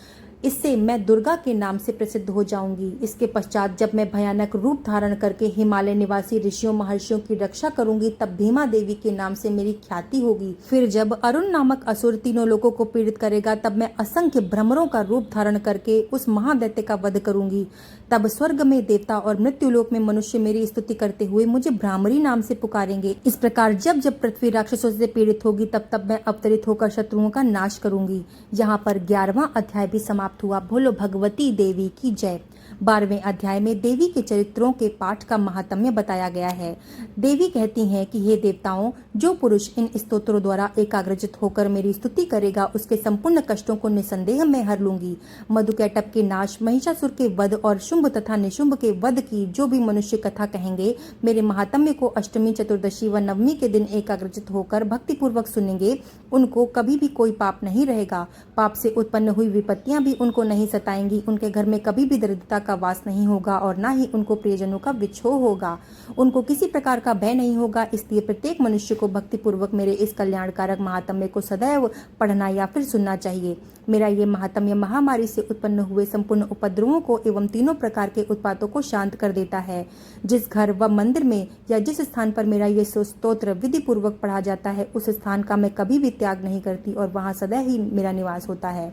इससे मैं दुर्गा के नाम से प्रसिद्ध हो जाऊंगी। इसके पश्चात जब मैं भयानक रूप धारण करके हिमालय निवासी ऋषियों महर्षियों की रक्षा करूंगी, तब भीमा देवी के नाम से मेरी ख्याति होगी। फिर जब अरुण नामक असुर तीनों लोगों को पीड़ित करेगा, तब मैं असंख्य भ्रमरों का रूप धारण करके उस महादैत्य का वध करूंगी। तब स्वर्ग में देवता और मृत्युलोक में मनुष्य मेरी स्तुति करते हुए मुझे भ्रामरी नाम से पुकारेंगे। इस प्रकार जब जब पृथ्वी राक्षसों से पीड़ित होगी, तब तब मैं अवतरित होकर शत्रुओं का नाश करूंगी। यहाँ पर 11वां अध्याय भी समाप्त हुआ। बोलो भगवती देवी की जय। 12वें अध्याय में देवी के चरित्रों के पाठ का महात्म्य बताया गया है। देवी कहती हैं कि हे देवताओं, जो पुरुष इन स्तोत्रों द्वारा एकाग्रचित होकर मेरी स्तुति करेगा, उसके संपूर्ण कष्टों को निसंदेह मैं हर लूंगी। मधुकैटभ के नाश, महिषासुर के वध और शुंभ तथा निशुंभ के वध की जो भी मनुष्य कथा कहेंगे, मेरे महात्म्य को अष्टमी, चतुर्दशी व नवमी के दिन एकाग्रचित होकर भक्ति पूर्वक सुनेंगे, उनको कभी भी कोई पाप नहीं रहेगा। पाप से उत्पन्न हुई विपत्तियां भी उनको नहीं सताएंगी। उनके घर में कभी भी दरिद्रता का वास नहीं होगा और न ही उनको प्रियजनों का विछोह होगा। उनको किसी प्रकार का भय नहीं होगा। इसलिए प्रत्येक मनुष्य को भक्ति पूर्वक मेरे इस कल्याणकारक महात्म्य को सदैव पढ़ना या फिर सुनना चाहिए। मेरा ये महात्म्य महामारी से उत्पन्न हुए संपूर्ण उपद्रवों को एवं तीनों प्रकार के उत्पातों को शांत कर देता है। जिस घर व मंदिर में या जिस स्थान पर मेरा ये स्तोत्र विधि पूर्वक पढ़ा जाता है, उस स्थान का मैं कभी भी त्याग नहीं करती और वहां सदा ही मेरा निवास होता है।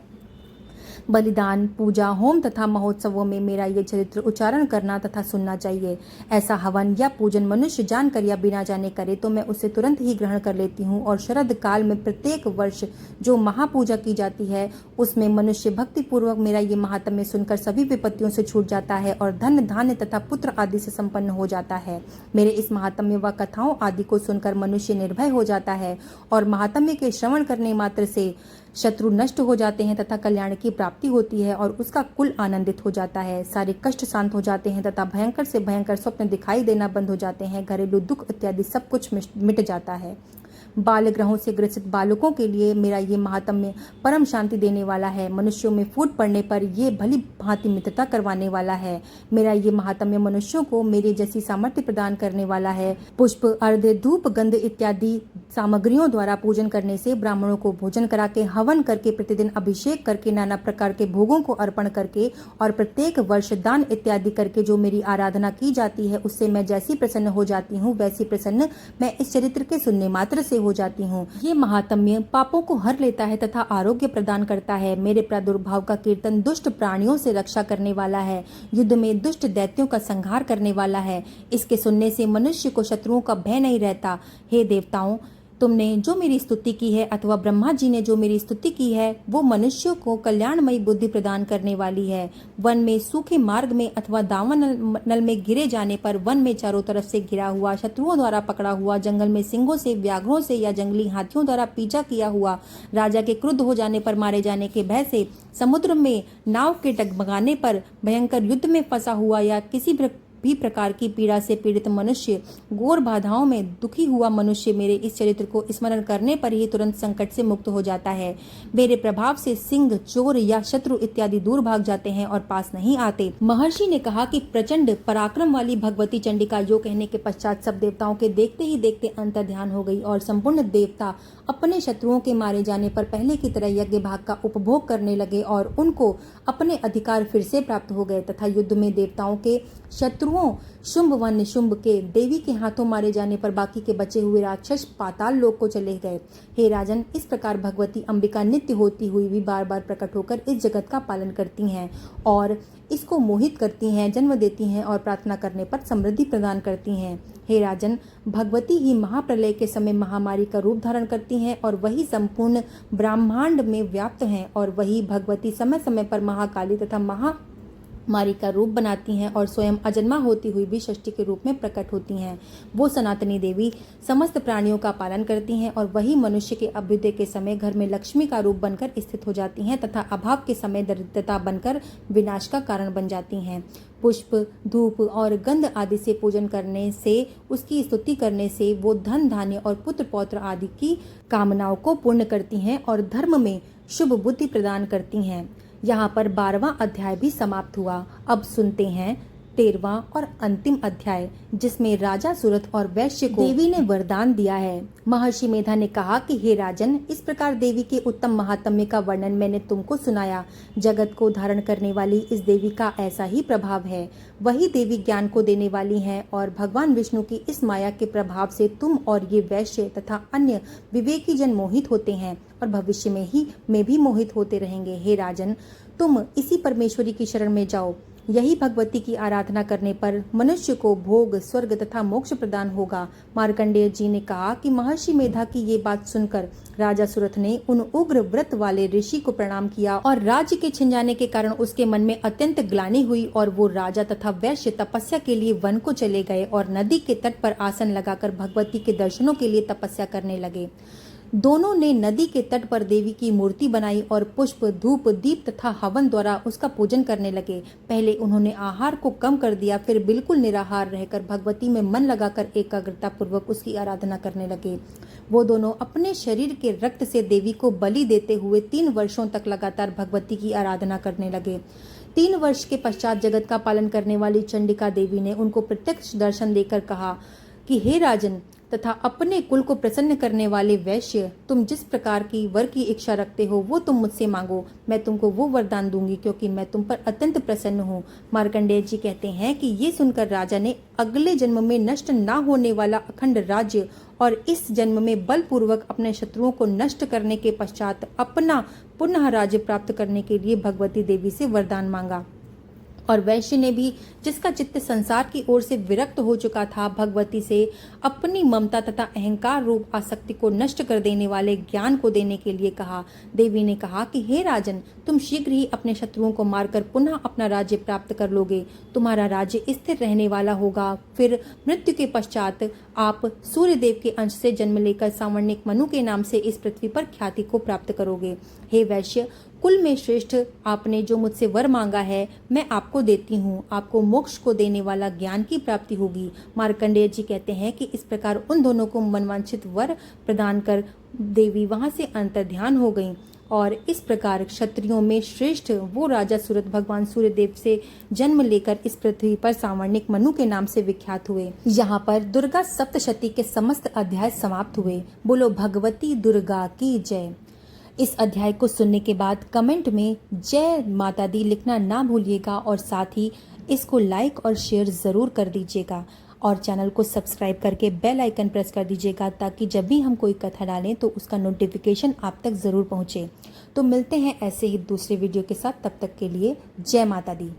बलिदान, पूजा, होम तथा महोत्सवों में मेरा ये चरित्र उच्चारण करना तथा सुनना चाहिए। ऐसा हवन या पूजन मनुष्य जानकर या बिना जाने करे तो मैं उसे तुरंत ही ग्रहण कर लेती हूँ और शरद काल में प्रत्येक वर्ष जो महापूजा की जाती है, उसमें मनुष्य भक्ति पूर्वक मेरा ये महात्म्य सुनकर सभी विपत्तियों से छूट जाता है और धन, धान्य तथा पुत्र आदि से संपन्न हो जाता है। मेरे इस महात्म्य व कथाओं आदि को सुनकर मनुष्य निर्भय हो जाता है और महात्म्य के श्रवण करने मात्र से शत्रु नष्ट हो जाते हैं तथा कल्याण की प्राप्ति होती है और उसका कुल आनंदित हो जाता है। सारे कष्ट शांत हो जाते हैं तथा भयंकर से भयंकर स्वप्न दिखाई देना बंद हो जाते हैं। घरेलू दुख इत्यादि सब कुछ मिट जाता है। बाल ग्रहों से ग्रसित बालकों के लिए मेरा ये महात्म्य परम शांति देने वाला है। मनुष्यों में फूट पड़ने पर ये भली भांति मित्रता करवाने वाला है। मेरा ये महात्म्य मनुष्यों को मेरे जैसी सामर्थ्य प्रदान करने वाला है। पुष्प, अर्घ्य, धूप, गंध इत्यादि सामग्रियों द्वारा पूजन करने से, ब्राह्मणों को भोजन करा के, हवन करके, प्रतिदिन अभिषेक करके, नाना प्रकार के भोगों को अर्पण करके और प्रत्येक वर्ष दान इत्यादि करके जो मेरी आराधना की जाती है, उससे मैं जैसी प्रसन्न हो जाती हूँ, वैसी प्रसन्न मैं इस चरित्र के सुनने मात्र से हो जाती हूँ। ये महात्म्य पापों को हर लेता है तथा आरोग्य प्रदान करता है। मेरे प्रादुर्भाव का कीर्तन दुष्ट प्राणियों से रक्षा करने वाला है, युद्ध में दुष्ट दैत्यों का संहार करने वाला है। इसके सुनने से मनुष्य को शत्रुओं का भय नहीं रहता। हे देवताओं, तुमने जो मेरी स्तुति की है अथवा ब्रह्मा जी ने जो मेरी स्तुति की है, वो मनुष्यों को कल्याणमयी बुद्धि प्रदान करने वाली है। वन में, सूखे मार्ग में अथवा दावन नल में गिरे जाने पर, वन में चारों तरफ से घिरा हुआ, शत्रुओं द्वारा पकड़ा हुआ, जंगल में सिंहों से, व्याघ्रों से या जंगली हाथियों द्वारा पीछा किया हुआ, राजा के क्रुद्ध हो जाने पर मारे जाने के भय से, समुद्र में नाव के डगमगाने पर, भयंकर युद्ध में फंसा हुआ या किसी भी प्रकार की पीड़ा से पीड़ित मनुष्य, घोर बाधाओं में दुखी हुआ मनुष्य मेरे इस चरित्र को स्मरण करने पर ही तुरंत संकट से मुक्त हो जाता है। मेरे प्रभाव से सिंह, चोर या शत्रु इत्यादि दूर भाग जाते हैं और पास नहीं आते। महर्षि ने कहा कि प्रचंड पराक्रम वाली भगवती चंडिका यो कहने के पश्चात सब देवताओं के देखते ही देखते अंतर्ध्यान हो गई और संपूर्ण देवता अपने शत्रुओं के मारे जाने पर पहले की तरह यज्ञ भाग का उपभोग करने लगे और उनको अपने अधिकार फिर से प्राप्त हो गए तथा युद्ध में देवताओं के शत्रुओं शुंभ व निशुंभ के देवी के हाथों मारे जाने पर बाकी के बचे हुए राक्षस पाताल लोक को चले गए। हे राजन, इस प्रकार भगवती अंबिका नित्य होती हुई भी बार बार प्रकट होकर इस जगत का पालन करती हैं और इसको मोहित करती हैं, जन्म देती हैं और प्रार्थना करने पर समृद्धि प्रदान करती हैं। हे राजन, भगवती ही महाप्रलय के समय महामारी का रूप धारण करती हैं और वही संपूर्ण ब्रह्मांड में व्याप्त हैं और वही भगवती समय समय पर महाकाली तथा मारी का रूप बनाती हैं और स्वयं अजन्मा होती हुई भी षष्ठी के रूप में प्रकट होती हैं। वो सनातनी देवी समस्त प्राणियों का पालन करती हैं और वही मनुष्य के अभ्युदय के समय घर में लक्ष्मी का रूप बनकर स्थित हो जाती हैं तथा अभाव के समय दरिद्रता बनकर विनाश का कारण बन जाती हैं। पुष्प, धूप और गंध आदि से पूजन करने से, उसकी स्तुति करने से वो धन, धान्य और पुत्र पौत्र आदि की कामनाओं को पूर्ण करती हैं और धर्म में शुभ बुद्धि प्रदान करती हैं। यहाँ पर 12वां अध्याय भी समाप्त हुआ। अब सुनते हैं 13वां और अंतिम अध्याय, जिसमें राजा सुरथ और वैश्य को देवी ने वरदान दिया है। महर्षि मेधा ने कहा कि हे राजन, इस प्रकार देवी के उत्तम महात्म्य का वर्णन मैंने तुमको सुनाया। जगत को धारण करने वाली इस देवी का ऐसा ही प्रभाव है। वही देवी ज्ञान को देने वाली हैं और भगवान विष्णु की इस माया के प्रभाव से तुम और ये वैश्य तथा अन्य विवेकी जन मोहित होते हैं और भविष्य में भी मोहित होते रहेंगे। हे राजन, तुम इसी परमेश्वरी की शरण में जाओ। यही भगवती की आराधना करने पर मनुष्य को भोग, स्वर्ग तथा मोक्ष प्रदान होगा। मार्कंडेय जी ने कहा कि महर्षि मेधा की ये बात सुनकर राजा सुरथ ने उन उग्र व्रत वाले ऋषि को प्रणाम किया और राज्य के छिन जाने के कारण उसके मन में अत्यंत ग्लानि हुई और वो राजा तथा वैश्य तपस्या के लिए वन को चले गए और नदी के तट पर आसन लगाकर भगवती के दर्शनों के लिए तपस्या करने लगे। दोनों ने नदी के तट पर देवी की मूर्ति बनाई और पुष्प, धूप, दीप तथा हवन द्वारा उसका पूजन करने लगे। पहले उन्होंने आहार को कम कर दिया, फिर बिल्कुल निराहार रहकर भगवती में मन लगाकर एकाग्रता पूर्वक उसकी आराधना करने लगे। वो दोनों अपने शरीर के रक्त से देवी को बलि देते हुए 3 वर्षों तक लगातार भगवती की आराधना करने लगे। 3 वर्ष के पश्चात जगत का पालन करने वाली चंडिका देवी ने उनको प्रत्यक्ष दर्शन देकर कहा कि हे राजन तथा अपने कुल को प्रसन्न करने वाले वैश्य, तुम जिस प्रकार की वर की इच्छा रखते हो वो तुम मुझसे मांगो, मैं तुमको वो वरदान दूंगी क्योंकि मैं तुम पर अत्यंत प्रसन्न हूँ। मार्कंडेय जी कहते हैं कि ये सुनकर राजा ने अगले जन्म में नष्ट न होने वाला अखंड राज्य और इस जन्म में बलपूर्वक अपने शत्रुओं को नष्ट करने के पश्चात अपना पुनः राज्य प्राप्त करने के लिए भगवती देवी से वरदान मांगा। और वैश्य ने भी, जिसका चित्त संसार की ओर से विरक्त हो चुका था, भगवती से अपनी ममता तथा अहंकार रूप आसक्ति को नष्ट कर देने वाले ज्ञान को देने के लिए कहा। देवी ने कहा कि हे राजन, तुम शीघ्र ही अपने शत्रुओं को मारकर पुनः अपना राज्य प्राप्त कर लोगे। तुम्हारा राज्य स्थिर रहने वाला होगा। फिर मृत्यु के पश्चात आप सूर्यदेव के अंश से जन्म लेकर सावर्णिक मनु के नाम से इस पृथ्वी पर ख्याति को प्राप्त करोगे। हे वैश्य, कुल में श्रेष्ठ, आपने जो मुझसे वर मांगा है मैं आपको देती हूँ। आपको मोक्ष को देने वाला ज्ञान की प्राप्ति होगी। मार्कंडेय जी कहते हैं कि इस प्रकार उन दोनों को मनवांछित वर प्रदान कर देवी वहां से अंतर्ध्यान हो गईं और इस प्रकार क्षत्रियों में श्रेष्ठ वो राजा सुरथ भगवान सूर्यदेव से जन्म लेकर इस पृथ्वी पर सावर्णिक मनु के नाम से विख्यात हुए। यहाँ पर दुर्गा सप्तशती के समस्त अध्याय समाप्त हुए। बोलो भगवती दुर्गा की जय। इस अध्याय को सुनने के बाद कमेंट में जय माता दी लिखना ना भूलिएगा और साथ ही इसको लाइक और शेयर ज़रूर कर दीजिएगा और चैनल को सब्सक्राइब करके बेल आइकन प्रेस कर दीजिएगा ताकि जब भी हम कोई कथा डालें तो उसका नोटिफिकेशन आप तक ज़रूर पहुँचे। तो मिलते हैं ऐसे ही दूसरे वीडियो के साथ, तब तक के लिए जय माता दी।